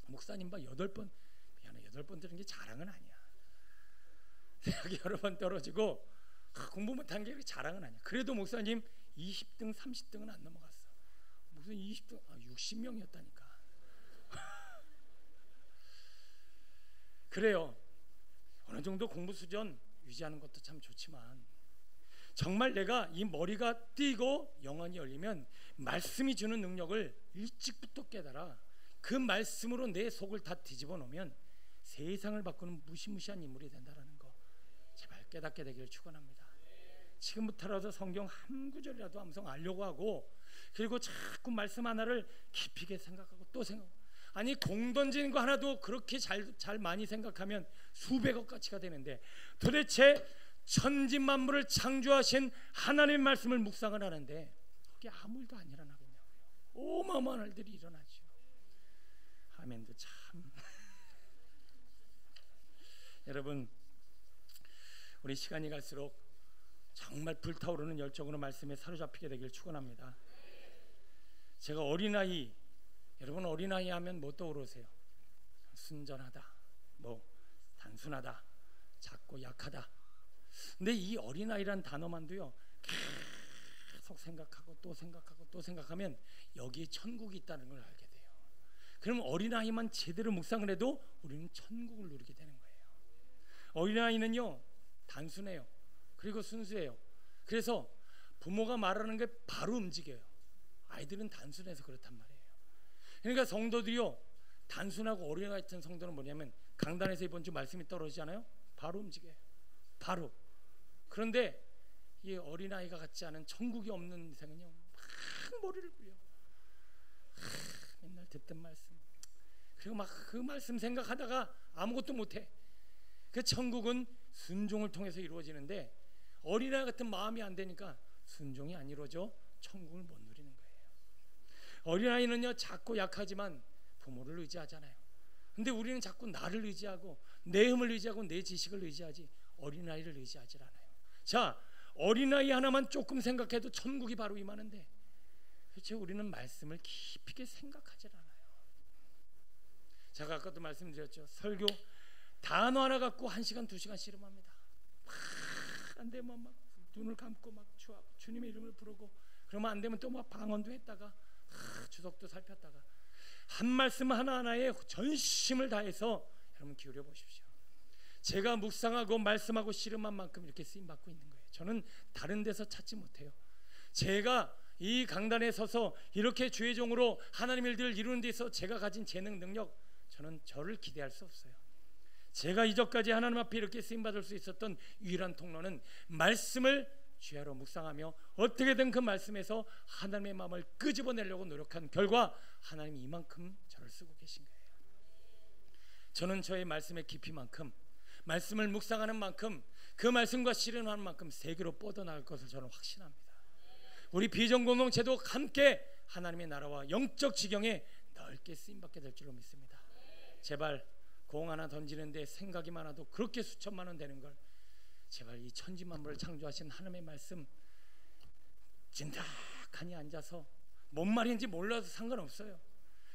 목사님 봐, 8번, 미안해, 8번 들은 게 자랑은 아니야. 대학에 여러 번 떨어지고 공부 못한 게 자랑은 아니야. 그래도 목사님 20등, 30등은 안 넘어갔어. 무슨 20등, 60명이었다니까. 그래요. 어느 정도 공부 수준 유지하는 것도 참 좋지만, 정말 내가 이 머리가 띄고 영안이 열리면 말씀이 주는 능력을 일찍부터 깨달아 그 말씀으로 내 속을 다 뒤집어 놓으면 세상을 바꾸는 무시무시한 인물이 된다는 거 제발 깨닫게 되기를 축원합니다. 지금부터라도 성경 한 구절이라도 암송하려고 하고, 그리고 자꾸 말씀 하나를 깊이게 생각하고 또 생각하고, 아니 공 던지는 거 하나도 그렇게 잘 많이 생각하면 수백억 가치가 되는데, 도대체 천지 만물을 창조하신 하나님의 말씀을 묵상을 하는데 거기 아무 일도 안 일어나겠냐고요. 어마어마한 일들이 일어나죠. 아멘도 참. 여러분, 우리 시간이 갈수록 정말 불타오르는 열정으로 말씀에 사로잡히게 되길 축원합니다. 제가 어린아이, 여러분 어린아이 하면 뭐 떠오르세요? 순전하다, 뭐 단순하다, 작고 약하다. 근데 이 어린아이란 단어만도요 계속 생각하고 또 생각하고 또 생각하면 여기에 천국이 있다는 걸 알게 돼요. 그럼 어린아이만 제대로 묵상을 해도 우리는 천국을 누리게 되는 거예요. 어린아이는요 단순해요. 그리고 순수해요. 그래서 부모가 말하는 게 바로 움직여요. 아이들은 단순해서 그렇단 말이에요. 그러니까 성도들이요 단순하고 어린아이 같은 성도는 뭐냐면 강단에서 이번 주 말씀이 떨어지잖아요. 바로 움직여요. 바로. 그런데 이 어린아이가 같지 않은 천국이 없는 인생은요 막 머리를 굴려. 맨날 듣던 말씀 그리고 막 그 말씀 생각하다가 아무것도 못해. 그 천국은 순종을 통해서 이루어지는데 어린아이 같은 마음이 안 되니까 순종이 안 이루어져 천국을 못 누리는 거예요. 어린아이는요 작고 약하지만 부모를 의지하잖아요. 근데 우리는 자꾸 나를 의지하고 내 힘을 의지하고 내 지식을 의지하지 어린아이를 의지하지 않아요. 자, 어린아이 하나만 조금 생각해도 천국이 바로 임하는데 도대체 우리는 말씀을 깊이 있게 생각하지 않아요. 제가 아까도 말씀드렸죠. 설교 단어 하나 갖고 1시간 2시간 씨름합니다. 막 안 되면 막 눈을 감고 막 주님의 이름을 부르고 그러면 안 되면 또 막 방언도 했다가 주석도 살폈다가 한 말씀 하나하나에 전심을 다해서 여러분 기울여 보십시오. 제가 묵상하고 말씀하고 씨름한 만큼 이렇게 쓰임 받고 있는 거예요. 저는 다른 데서 찾지 못해요. 제가 이 강단에 서서 이렇게 주의 종으로 하나님의 일들을 이루는 데 있어 제가 가진 재능 능력 저는 저를 기대할 수 없어요. 제가 이전까지 하나님 앞에 이렇게 쓰임 받을 수 있었던 유일한 통로는 말씀을 주야로 묵상하며 어떻게든 그 말씀에서 하나님의 마음을 끄집어내려고 노력한 결과 하나님이 이만큼 저를 쓰고 계신 거예요. 저는 저의 말씀의 깊이만큼 말씀을 묵상하는 만큼 그 말씀과 실현하는 만큼 세계로 뻗어나갈 것을 저는 확신합니다. 우리 비전공동체도 함께 하나님의 나라와 영적 지경에 넓게 쓰임받게 될 줄로 믿습니다. 제발 공 하나 던지는데 생각이 많아도 그렇게 수천만 원 되는 걸 제발 이 천지 만물을 창조하신 하나님의 말씀 진득하니 앉아서 뭔 말인지 몰라도 상관없어요.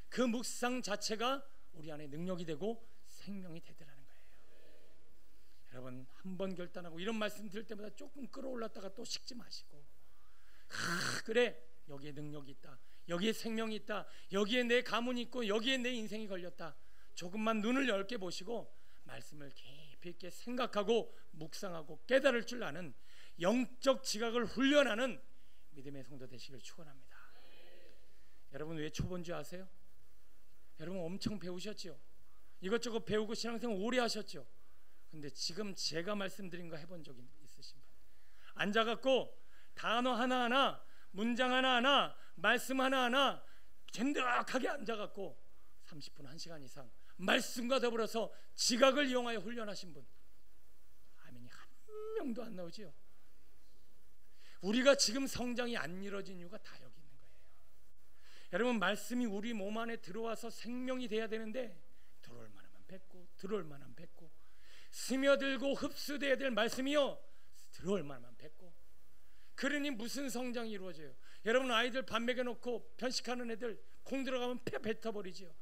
그 묵상 자체가 우리 안에 능력이 되고 생명이 되더라는 거예요. 여러분 한 번 결단하고 이런 말씀 들을 때마다 조금 끌어올랐다가 또 식지 마시고 그래 여기에 능력이 있다, 여기에 생명이 있다, 여기에 내 가문이 있고 여기에 내 인생이 걸렸다. 조금만 눈을 넓게 보시고 말씀을 깊이 있게 생각하고 묵상하고 깨달을 줄 아는 영적 지각을 훈련하는 믿음의 성도 되시길 축원합니다. 여러분 왜 초본주 아세요? 여러분 엄청 배우셨죠? 이것저것 배우고 신앙생활 오래 하셨죠? 근데 지금 제가 말씀드린 거 해본 적 있으신 분? 앉아갖고 단어 하나하나 문장 하나하나 말씀 하나하나 젠득하게 앉아갖고 30분 1시간 이상 말씀과 더불어서 지각을 이용하여 훈련하신 분 아멘이 한 명도 안 나오지요. 우리가 지금 성장이 안 이루어진 이유가 다 여기 있는 거예요. 여러분 말씀이 우리 몸 안에 들어와서 생명이 돼야 되는데 들어올 만하면 뱉고 들어올 만하면 뱉고 스며들고 흡수돼야 될 말씀이요 들어올 만하면 뱉고 그러니 무슨 성장이 이루어져요? 여러분 아이들 밥 먹여놓고 편식하는 애들 콩 들어가면 뱉어버리죠.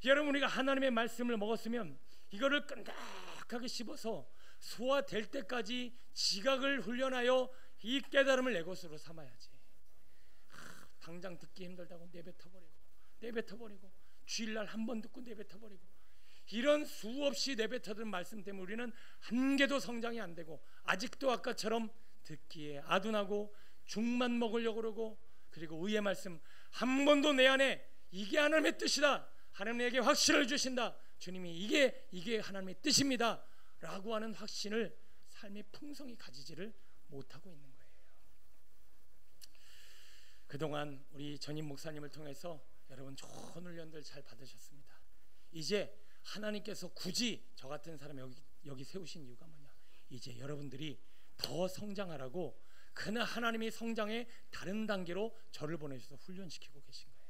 여러분 우리가 하나님의 말씀을 먹었으면 이거를 끈적하게 씹어서 소화될 때까지 지각을 훈련하여 이 깨달음을 내 것으로 삼아야지. 당장 듣기 힘들다고 내뱉어버리고 주일날 한 번 듣고 내뱉어버리고 이런 수없이 내뱉어든 말씀 때문에 우리는 한 개도 성장이 안 되고 아직도 아까처럼 듣기에 아둔하고 죽만 먹으려고 그러고 그리고 의의 말씀 한 번도 내 안에 이게 하나님의 뜻이다, 하나님에게 확신을 주신다, 주님이 이게 하나님의 뜻입니다 라고 하는 확신을 삶의 풍성히 가지지를 못하고 있는 거예요. 그동안 우리 전임 목사님을 통해서 여러분 좋은 훈련들 잘 받으셨습니다. 이제 하나님께서 굳이 저 같은 사람 여기 세우신 이유가 뭐냐? 이제 여러분들이 더 성장하라고 그날 하나님이 성장의 다른 단계로 저를 보내셔서 훈련시키고 계신 거예요.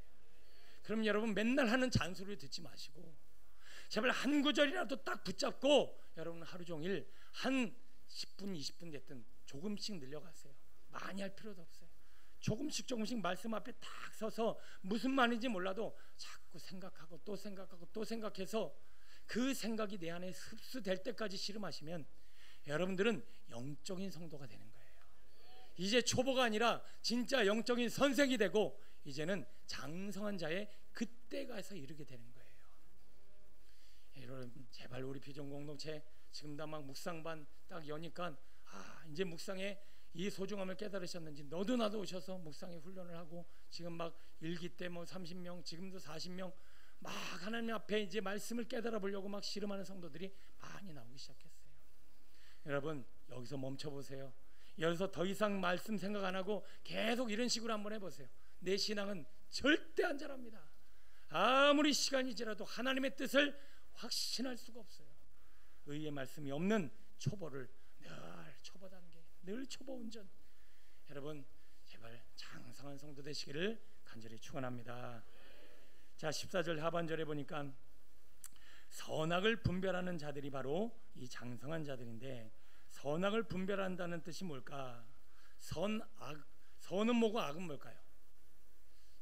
그럼 여러분 맨날 하는 잔소리를 듣지 마시고 제발 한 구절이라도 딱 붙잡고 여러분 하루 종일 한 10분 20분 됐든 조금씩 늘려가세요. 많이 할 필요도 없어요. 조금씩 말씀 앞에 딱 서서 무슨 말인지 몰라도 자꾸 생각하고 또 생각하고 또 생각해서 그 생각이 내 안에 흡수될 때까지 씨름하시면 여러분들은 영적인 성도가 되는 거예요. 이제 초보가 아니라 진짜 영적인 선생이 되고 이제는 장성한 자의 그때 가서 이르게 되는 거예요. 여러분 제발 우리 비전 공동체 지금 다 막 묵상반 딱 여니까 이제 묵상의 이 소중함을 깨달으셨는지 너도 나도 오셔서 묵상의 훈련을 하고 지금 막 일기 때 뭐 30명 지금도 40명 막 하나님 앞에 이제 말씀을 깨달아 보려고 막 씨름하는 성도들이 많이 나오기 시작했어요. 여러분 여기서 멈춰 보세요. 여기서 더 이상 말씀 생각 안 하고 계속 이런 식으로 한번 해보세요. 내 신앙은 절대 안 자랍니다. 아무리 시간이 지나도 하나님의 뜻을 확신할 수가 없어요. 의의 말씀이 없는 초보를 늘 초보 단계, 늘 초보 운전. 여러분 제발 장성한 성도 되시기를 간절히 축원합니다. 자 14절 하반절에 보니까 선악을 분별하는 자들이 바로 이 장성한 자들인데 선악을 분별한다는 뜻이 뭘까? 선은 뭐고 악은 뭘까요?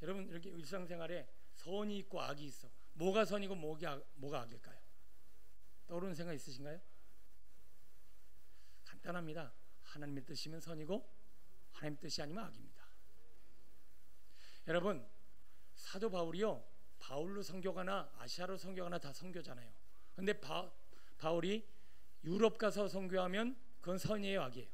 여러분 이렇게 일상생활에 선이 있고 악이 있어. 뭐가 선이고 뭐가 악일까요? 떠오르는 생각 있으신가요? 간단합니다. 하나님의 뜻이면 선이고 하나님의 뜻이 아니면 악입니다. 여러분 사도 바울이요 바울로 선교가나 아시아로 선교가나 다 선교잖아요. 근데 바울이 유럽 가서 선교하면 그건 선이에요 악이에요?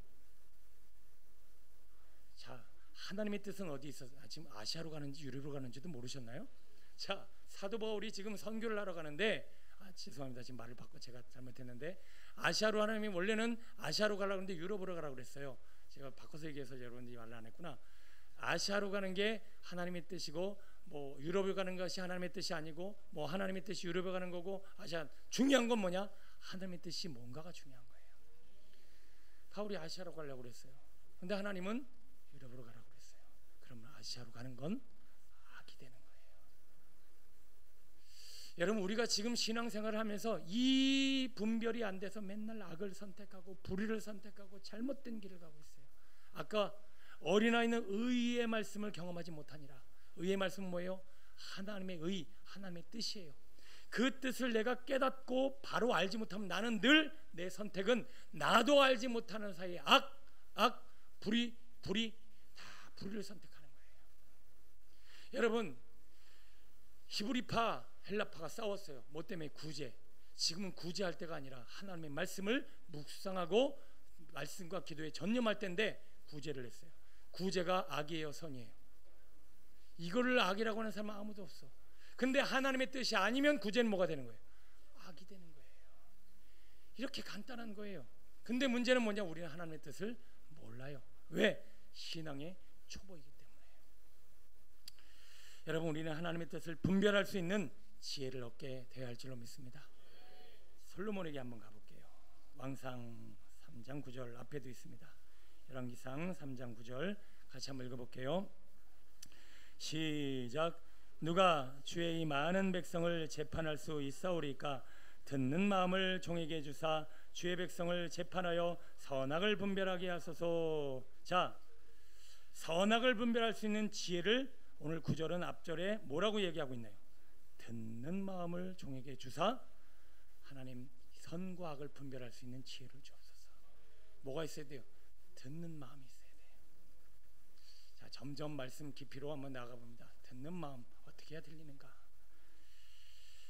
자 하나님의 뜻은 어디 있어서 지금 아시아로 가는지 유럽으로 가는지도 모르셨나요? 자 사도 바울이 지금 선교를 하러 가는데 죄송합니다. 지금 말을 바꿔 제가 잘못했는데 아시아로 하나님이 원래는 아시아로 가려고 했는데 유럽으로 가라고 그랬어요. 제가 바꿔서 얘기해서 여러분들이 말을 안 했구나. 아시아로 가는 게 하나님의 뜻이고 뭐 유럽에 가는 것이 하나님의 뜻이 아니고 뭐 하나님의 뜻이 유럽에 가는 거고 아시아 중요한 건 뭐냐? 하나님의 뜻이 뭔가가 중요한 거예요. 바울이 아시아로 가려고 그랬어요. 근데 하나님은 유럽으로 가라고 그랬어요. 그러면 아시아로 가는 건 악이 되는 거예요. 여러분 우리가 지금 신앙생활을 하면서 이 분별이 안 돼서 맨날 악을 선택하고 불의를 선택하고 잘못된 길을 가고 있어요. 아까 어린아이는 의의 말씀을 경험하지 못하니라. 의의 말씀은 뭐예요? 하나님의 의, 하나님의 뜻이에요. 그 뜻을 내가 깨닫고 바로 알지 못하면 나는 늘 내 선택은 나도 알지 못하는 사이에 불의 다 불의를 선택하는 거예요. 여러분 히브리파 헬라파가 싸웠어요. 뭐 때문에? 구제. 지금은 구제할 때가 아니라 하나님의 말씀을 묵상하고 말씀과 기도에 전념할 때인데 구제를 했어요. 구제가 악이에요 선이에요? 이거를 악이라고 하는 사람은 아무도 없어. 근데 하나님의 뜻이 아니면 구제는 뭐가 되는 거예요? 악이 되는 거예요. 이렇게 간단한 거예요. 근데 문제는 뭐냐? 우리는 하나님의 뜻을 몰라요. 왜? 신앙의 초보이기 때문에. 여러분 우리는 하나님의 뜻을 분별할 수 있는 지혜를 얻게 되어야 할 줄로 믿습니다. 솔로몬에게 한번 가볼게요. 왕상 3장 9절 앞에도 있습니다. 열왕기상 3장 9절 같이 한번 읽어볼게요. 시작. 누가 주의 이 많은 백성을 재판할 수 있사오리까? 듣는 마음을 종에게 주사 주의 백성을 재판하여 선악을 분별하게 하소서. 자, 선악을 분별할 수 있는 지혜를 오늘 9절은 앞절에 뭐라고 얘기하고 있나요? 듣는 마음을 종에게 주사 하나님 선과 악을 분별할 수 있는 지혜를 주옵소서. 뭐가 있어야 돼요? 듣는 마음이 있어야 돼요. 자, 점점 말씀 깊이로 한번 나가봅니다. 듣는 마음 어떻게 해야 들리는가?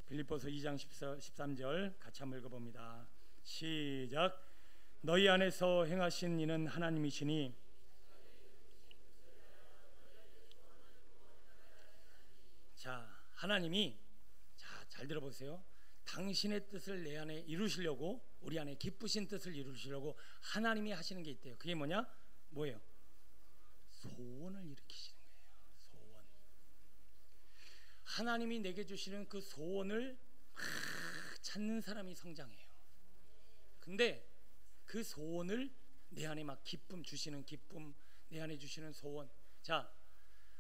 빌립보서 2장 13절 같이 한번 읽어봅니다. 시작. 너희 안에서 행하신 이는 하나님이시니 자 하나님이 잘 들어보세요. 당신의 뜻을 내 안에 이루시려고 우리 안에 기쁘신 뜻을 이루시려고 하나님이 하시는 게 있대요. 그게 뭐예요? 소원을 일으키시는 거예요. 소원. 하나님이 내게 주시는 그 소원을 찾는 사람이 성장해요. 근데 그 소원을 내 안에 막 기쁨 주시는 기쁨, 내 안에 주시는 소원. 자,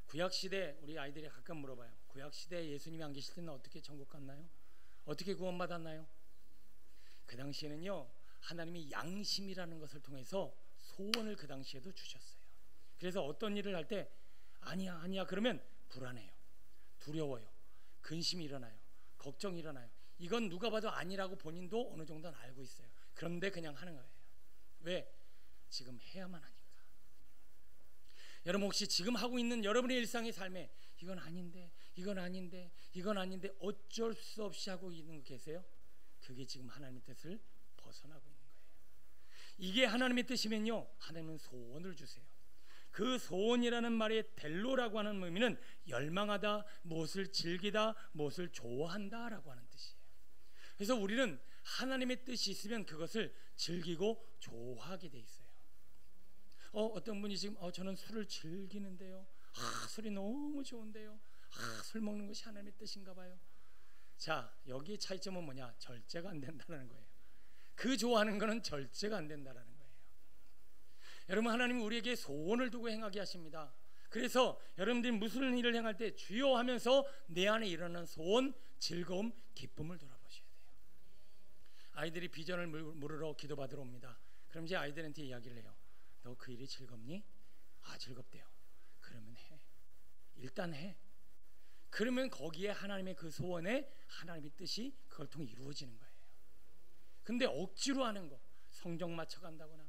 구약시대 우리 아이들이 가끔 물어봐요. 구약시대에 예수님이 안 계실 때는 어떻게 천국 갔나요? 어떻게 구원받았나요? 그 당시에는요, 하나님이 양심이라는 것을 통해서 소원을 그 당시에도 주셨어요. 그래서 어떤 일을 할 때 아니야 그러면 불안해요, 두려워요, 근심이 일어나요, 걱정이 일어나요. 이건 누가 봐도 아니라고 본인도 어느 정도는 알고 있어요. 그런데 그냥 하는 거예요. 왜? 지금 해야만 하니까. 여러분 혹시 지금 하고 있는 여러분의 일상의 삶에 이건 아닌데 어쩔 수 없이 하고 있는 거 계세요? 그게 지금 하나님의 뜻을 벗어나고 있는 거예요. 이게 하나님의 뜻이면요, 하나님은 소원을 주세요. 그 소원이라는 말의 델로라고 하는 의미는 열망하다, 무엇을 즐기다, 무엇을 좋아한다 라고 하는 뜻이에요. 그래서 우리는 하나님의 뜻이 있으면 그것을 즐기고 좋아하게 돼 있어요. 어떤 분이 지금 저는 술을 즐기는데요, 술이 너무 좋은데요, 술 먹는 것이 하나님의 뜻인가 봐요. 자, 여기의 차이점은 뭐냐? 절제가 안 된다는 거예요. 그 좋아하는 거는 절제가 안 된다는 거예요. 여러분, 하나님은 우리에게 소원을 두고 행하게 하십니다. 그래서 여러분들이 무슨 일을 행할 때 주여 하면서 내 안에 일어나는 소원, 즐거움, 기쁨을 돌아보셔야 돼요. 아이들이 비전을 물으러 기도받으러 옵니다. 그럼 이제 아이들한테 이야기를 해요. 너 그 일이 즐겁니? 즐겁대요. 그러면 해. 일단 해. 그러면 거기에 하나님의 그 소원에 하나님의 뜻이 그걸 통해 이루어지는 거예요. 근데 억지로 하는 거, 성적 맞춰간다거나,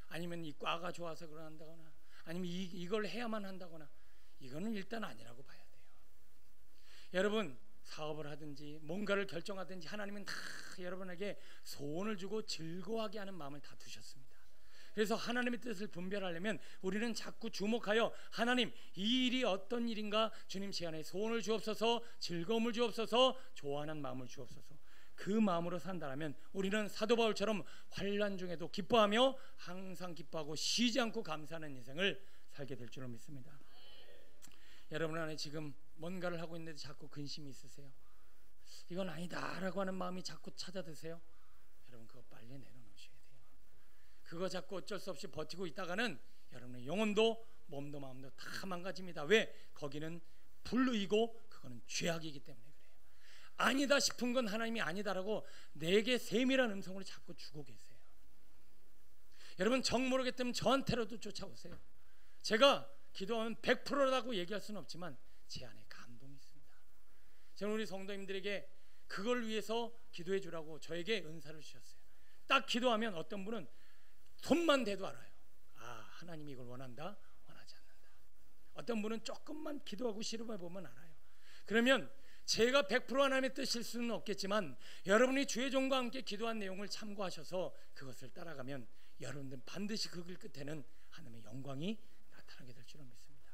아니면 이 과가 좋아서 그런다거나, 아니면 이걸 해야만 한다거나, 이거는 일단 아니라고 봐야 돼요. 여러분, 사업을 하든지 뭔가를 결정하든지 하나님은 다 여러분에게 소원을 주고 즐거워하게 하는 마음을 다 두셨습니다. 그래서 하나님의 뜻을 분별하려면 우리는 자꾸 주목하여 하나님, 이 일이 어떤 일인가, 주님 제 안에 소원을 주옵소서, 즐거움을 주옵소서, 좋아하는 마음을 주옵소서. 그 마음으로 산다면 우리는 사도 바울처럼 환난 중에도 기뻐하며 항상 기뻐하고 쉬지 않고 감사하는 인생을 살게 될 줄로 믿습니다. 여러분 안에 지금 뭔가를 하고 있는데 자꾸 근심이 있으세요? 이건 아니다라고 하는 마음이 자꾸 찾아드세요? 여러분, 그거 빨리 내려놓으셔야 돼요. 그거 자꾸 어쩔 수 없이 버티고 있다가는 여러분의 영혼도 몸도 마음도 다 망가집니다. 왜? 거기는 불의고 그거는 죄악이기 때문에 그래요. 아니다 싶은 건 하나님이 아니다라고 내게 세밀한 음성을 자꾸 주고 계세요. 여러분, 정 모르겠다면 저한테라도 쫓아오세요. 제가 기도하면 100%라고 얘기할 수는 없지만 제 안에 감동이 있습니다. 저는 우리 성도님들에게 그걸 위해서 기도해 주라고 저에게 은사를 주셨어요. 딱 기도하면 어떤 분은 손만 대도 알아요. 하나님이 이걸 원한다, 원하지 않는다. 어떤 분은 조금만 기도하고 씨름해 보면 알아요. 그러면 제가 100% 하나님의 뜻일 수는 없겠지만 여러분이 주의 종과 함께 기도한 내용을 참고하셔서 그것을 따라가면 여러분들은 반드시 그 길 끝에는 하나님의 영광이 나타나게 될 줄로 믿습니다.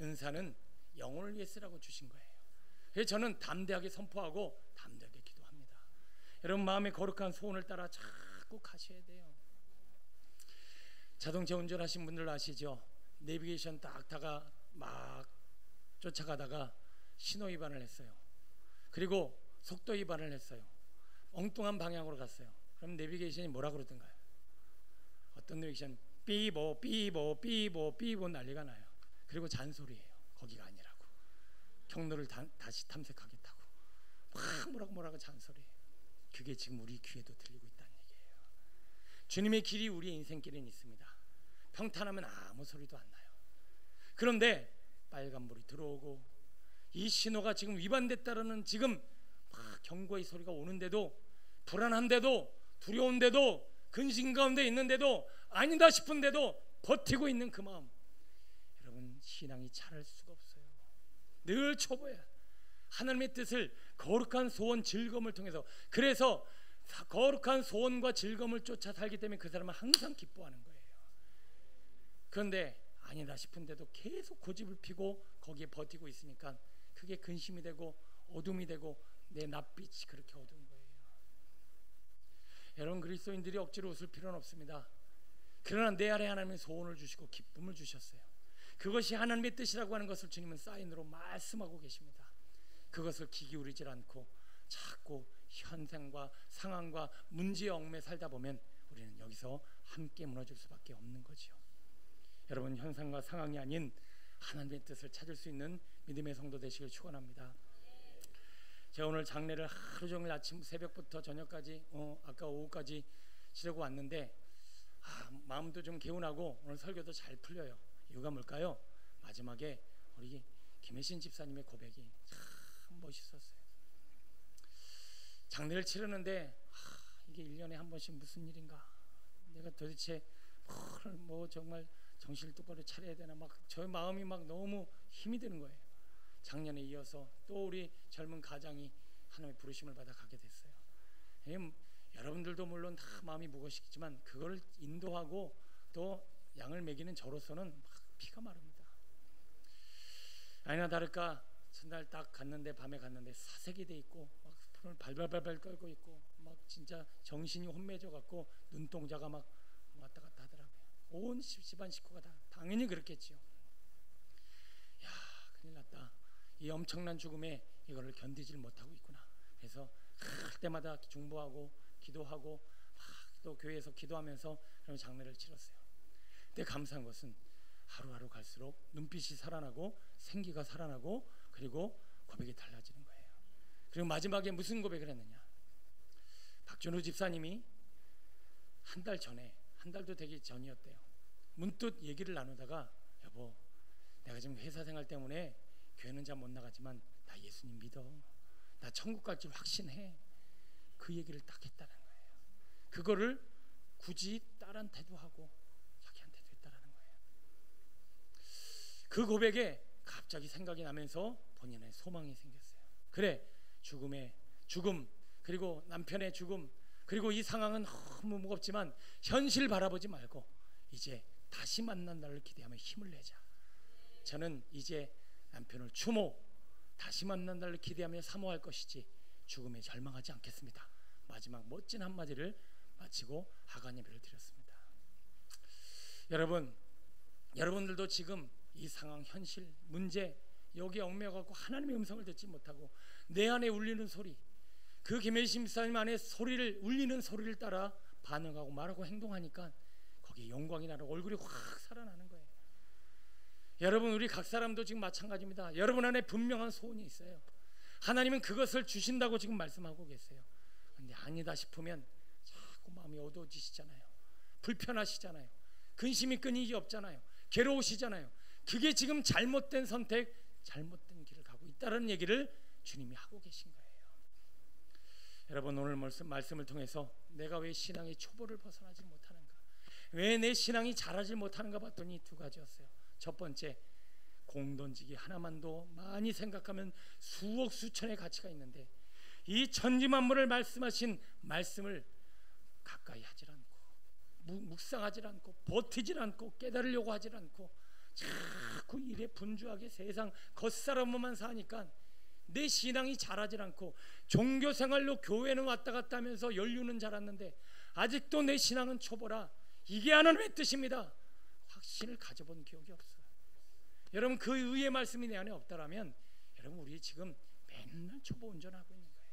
은사는 영혼을 위해 쓰라고 주신 거예요. 그래서 저는 담대하게 선포하고 담대하게 기도합니다. 여러분, 마음의 거룩한 소원을 따라 자꾸 가셔야 돼요. 자동차 운전하신 분들 아시죠? 내비게이션 딱 다가 막 쫓아가다가 신호 위반을 했어요. 그리고 속도 위반을 했어요. 엉뚱한 방향으로 갔어요. 그럼 내비게이션이 뭐라 그러던가요? 어떤 내비게이션 삐보 난리가 나요. 그리고 잔소리해요. 거기가 아니라고. 경로를 다시 탐색하겠다고 막 뭐라고 잔소리해요. 그게 지금 우리 귀에도 들리고 있다는 얘기예요. 주님의 길이 우리의 인생길에는 있습니다. 평탄하면 아무 소리도 안 나요. 그런데 빨간불이 들어오고 이 신호가 지금 위반됐다라는 지금 막 경고의 소리가 오는데도, 불안한데도, 두려운데도, 근심 가운데 있는데도, 아니다 싶은데도 버티고 있는 그 마음, 여러분, 신앙이 자랄 수가 없어요. 늘 초보야. 하나님의 뜻을, 거룩한 소원, 즐거움을 통해서, 그래서 거룩한 소원과 즐거움을 쫓아 살기 때문에 그 사람은 항상 기뻐하는 거예요. 그런데 아니다 싶은데도 계속 고집을 피고 거기에 버티고 있으니까 그게 근심이 되고 어둠이 되고 내 낯빛이 그렇게 어두운 거예요. 여러분, 그리스도인들이 억지로 웃을 필요는 없습니다. 그러나 내 안에 하나님의 소원을 주시고 기쁨을 주셨어요. 그것이 하나님의 뜻이라고 하는 것을 주님은 사인으로 말씀하고 계십니다. 그것을 귀 기울이질 않고 자꾸 현상과 상황과 문제에 얽매 살다 보면 우리는 여기서 함께 무너질 수밖에 없는 거죠. 여러분, 현상과 상황이 아닌 하나님의 뜻을 찾을 수 있는 믿음의 성도 되시길 축원합니다. 제가 오늘 장례를 하루 종일 아침 새벽부터 저녁까지 아까 오후까지 치르고 왔는데 마음도 좀 개운하고 오늘 설교도 잘 풀려요. 이유가 뭘까요? 마지막에 우리 김혜신 집사님의 고백이 참 멋있었어요. 장례를 치르는데 이게 1년에 한 번씩 무슨 일인가, 내가 도대체 뭐 정말 정신을 똑바로 차려야 되나, 막 저의 마음이 막 너무 힘이 드는 거예요. 작년에 이어서 또 우리 젊은 가장이 하나님의 부르심을 받아 가게 됐어요. 여러분들도 물론 다 마음이 무거우시겠지만 그걸 인도하고 또 양을 먹이는 저로서는 막 피가 마릅니다. 아니나 다를까 첫날 딱 갔는데, 밤에 갔는데 사색이 돼 있고 막 손을 발발발발 떨고 있고 막 진짜 정신이 혼미해져 갖고 눈동자가 막 왔다 갔다 하더라고요. 온 집안 식구가 다 당연히 그렇겠지요. 야, 큰일 났다. 이 엄청난 죽음에 이거를 견디질 못하고 있구나. 그래서 할 때마다 중보하고 기도하고 또 교회에서 기도하면서 그런 장례를 치렀어요. 근데 감사한 것은 하루하루 갈수록 눈빛이 살아나고 생기가 살아나고 그리고 고백이 달라지는 거예요. 그리고 마지막에 무슨 고백을 했느냐, 박준우 집사님이 한 달 전에, 한 달도 되기 전이었대요. 문득 얘기를 나누다가 여보, 내가 지금 회사 생활 때문에 교회는 잘 못 나가지만 나 예수님 믿어, 나 천국 갈지 확신해, 그 얘기를 딱 했다는 거예요. 그거를 굳이 딸한테도 하고 자기한테도 했다는 거예요. 그 고백에 갑자기 생각이 나면서 본인의 소망이 생겼어요. 그래, 죽음 그리고 남편의 죽음 그리고 이 상황은 너무 무겁지만 현실 바라보지 말고 이제 다시 만난 날을 기대하며 힘을 내자. 저는 이제 남편을 추모, 다시 만난 날을 기대하며 사모할 것이지 죽음에 절망하지 않겠습니다. 마지막 멋진 한마디를 마치고 하간 예배를 드렸습니다. 여러분들도 지금 이 상황, 현실, 문제 여기에 얽매여갖고 하나님의 음성을 듣지 못하고 내 안에 울리는 소리, 그 김혜신 집사님 안에 울리는 소리를 따라 반응하고 말하고 행동하니까 거기에 영광이 나고 얼굴이 확 살아나는 거예요. 여러분, 우리 각 사람도 지금 마찬가지입니다. 여러분 안에 분명한 소원이 있어요. 하나님은 그것을 주신다고 지금 말씀하고 계세요. 그런데 아니다 싶으면 자꾸 마음이 어두워지시잖아요. 불편하시잖아요. 근심이 끊이기 없잖아요. 괴로우시잖아요. 그게 지금 잘못된 선택, 잘못된 길을 가고 있다는 얘기를 주님이 하고 계신 거예요. 여러분, 오늘 말씀을 통해서 내가 왜 신앙의 초보를 벗어나지 못하는가, 왜 내 신앙이 자라지 못하는가 봤더니 두 가지였어요. 첫 번째, 공 던지기 하나만도 많이 생각하면 수억 수천의 가치가 있는데 이 천지만물을 말씀하신 말씀을 가까이 하질 않고 묵상하질 않고 버티질 않고 깨달으려고 하질 않고 자꾸 일에 분주하게 세상 겉사람만 사니까 내 신앙이 자라질 않고 종교생활로 교회는 왔다 갔다 하면서 연륜은 자랐는데 아직도 내 신앙은 초보라. 이게 하나님의 뜻입니다. 확신을 가져본 기억이 없어요. 여러분, 그 의의 말씀이 내 안에 없다라면 여러분, 우리 지금 맨날 초보 운전하고 있는 거예요.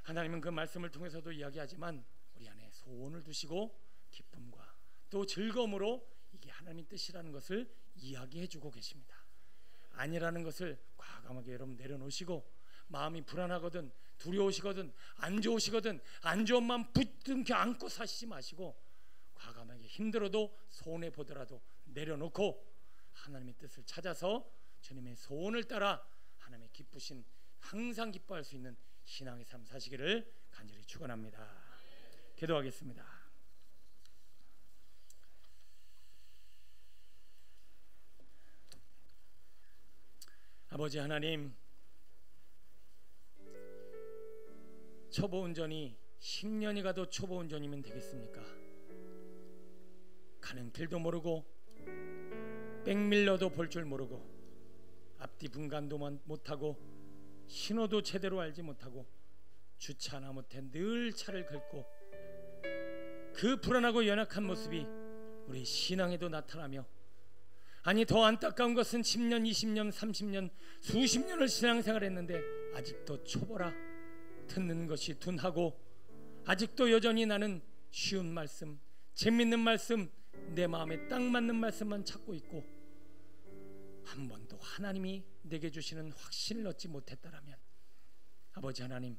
하나님은 그 말씀을 통해서도 이야기하지만 우리 안에 소원을 두시고 기쁨과 또 즐거움으로 이게 하나님의 뜻이라는 것을 이야기해 주고 계십니다. 아니라는 것을 과감하게 여러분 내려놓으시고, 마음이 불안하거든 두려우시거든 안 좋으시거든 안 좋은 마음 붙들고 안고 사시지 마시고 과감하게 힘들어도 손해보더라도 내려놓고 하나님의 뜻을 찾아서 주님의 소원을 따라 하나님의 기쁘신, 항상 기뻐할 수 있는 신앙의 삶 사시기를 간절히 축원합니다. 기도하겠습니다. 아버지 하나님, 초보 운전이 10년이 가도 초보 운전이면 되겠습니까? 가는 길도 모르고 백밀러도 볼 줄 모르고 앞뒤 분간도 못하고 신호도 제대로 알지 못하고 주차나 못해 늘 차를 긁고 그 불안하고 연약한 모습이 우리 신앙에도 나타나며, 아니 더 안타까운 것은 10년, 20년, 30년, 수십 년을 신앙생활했는데 아직도 초보라, 듣는 것이 둔하고 아직도 여전히 나는 쉬운 말씀, 재밌는 말씀, 내 마음에 딱 맞는 말씀만 찾고 있고 한 번도 하나님이 내게 주시는 확신을 얻지 못했다라면 아버지 하나님,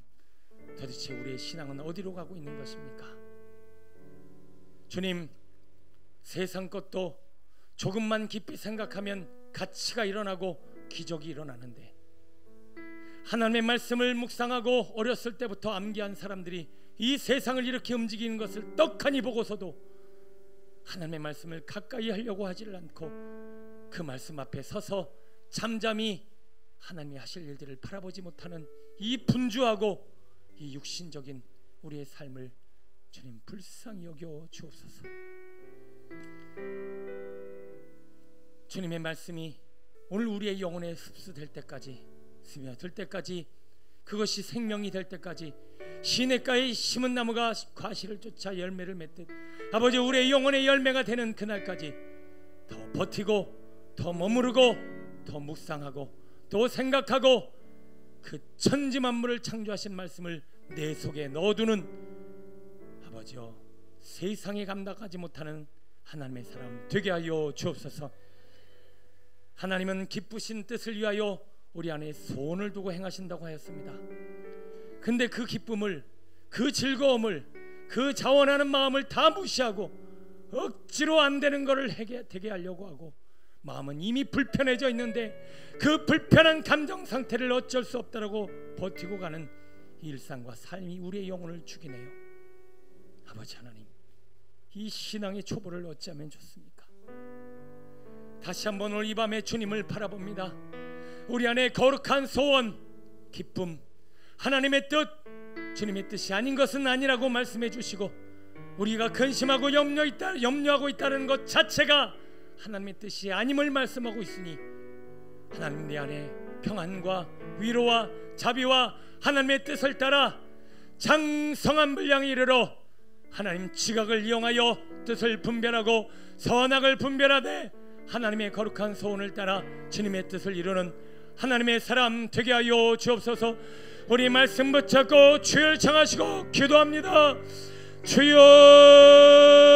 도대체 우리의 신앙은 어디로 가고 있는 것입니까? 주님, 세상 것도 조금만 깊이 생각하면 가치가 일어나고 기적이 일어나는데 하나님의 말씀을 묵상하고 어렸을 때부터 암기한 사람들이 이 세상을 이렇게 움직이는 것을 떡하니 보고서도 하나님의 말씀을 가까이 하려고 하지를 않고 그 말씀 앞에 서서 잠잠히 하나님이 하실 일들을 바라보지 못하는 이 분주하고 이 육신적인 우리의 삶을 주님 불쌍히 여겨 주옵소서. 주님의 말씀이 오늘 우리의 영혼에 흡수될 때까지, 스며들 때까지, 그것이 생명이 될 때까지 시냇가에 심은 나무가 과실을 쫓아 열매를 맺듯 아버지 우리의 영혼의 열매가 되는 그날까지 더 버티고 더 머무르고 더 묵상하고 또 생각하고 그 천지 만물을 창조하신 말씀을 내 속에 넣어두는 아버지여, 세상에 감당하지 못하는 하나님의 사람 되게 하여 주옵소서. 하나님은 기쁘신 뜻을 위하여 우리 안에 소원을 두고 행하신다고 하였습니다. 근데 그 기쁨을, 그 즐거움을, 그 자원하는 마음을 다 무시하고 억지로 안 되는 것을 되게 하려고 하고 마음은 이미 불편해져 있는데 그 불편한 감정 상태를 어쩔 수 없다라고 버티고 가는 일상과 삶이 우리의 영혼을 죽이네요. 아버지 하나님, 이 신앙의 초보를 어찌하면 좋습니까? 다시 한번 오늘 이 밤에 주님을 바라봅니다. 우리 안에 거룩한 소원, 기쁨, 하나님의 뜻, 주님의 뜻이 아닌 것은 아니라고 말씀해 주시고 우리가 근심하고 염려하고 있다는 것 자체가 하나님의 뜻이 아님을 말씀하고 있으니 하나님 내 안에 평안과 위로와 자비와 하나님의 뜻을 따라 장성한 분량에 이르러 하나님 지각을 이용하여 뜻을 분별하고 선악을 분별하되 하나님의 거룩한 소원을 따라 주님의 뜻을 이루는 하나님의 사람 되게 하여 주옵소서. 우리 말씀 붙잡고 주를 청하시고 기도합니다. 주여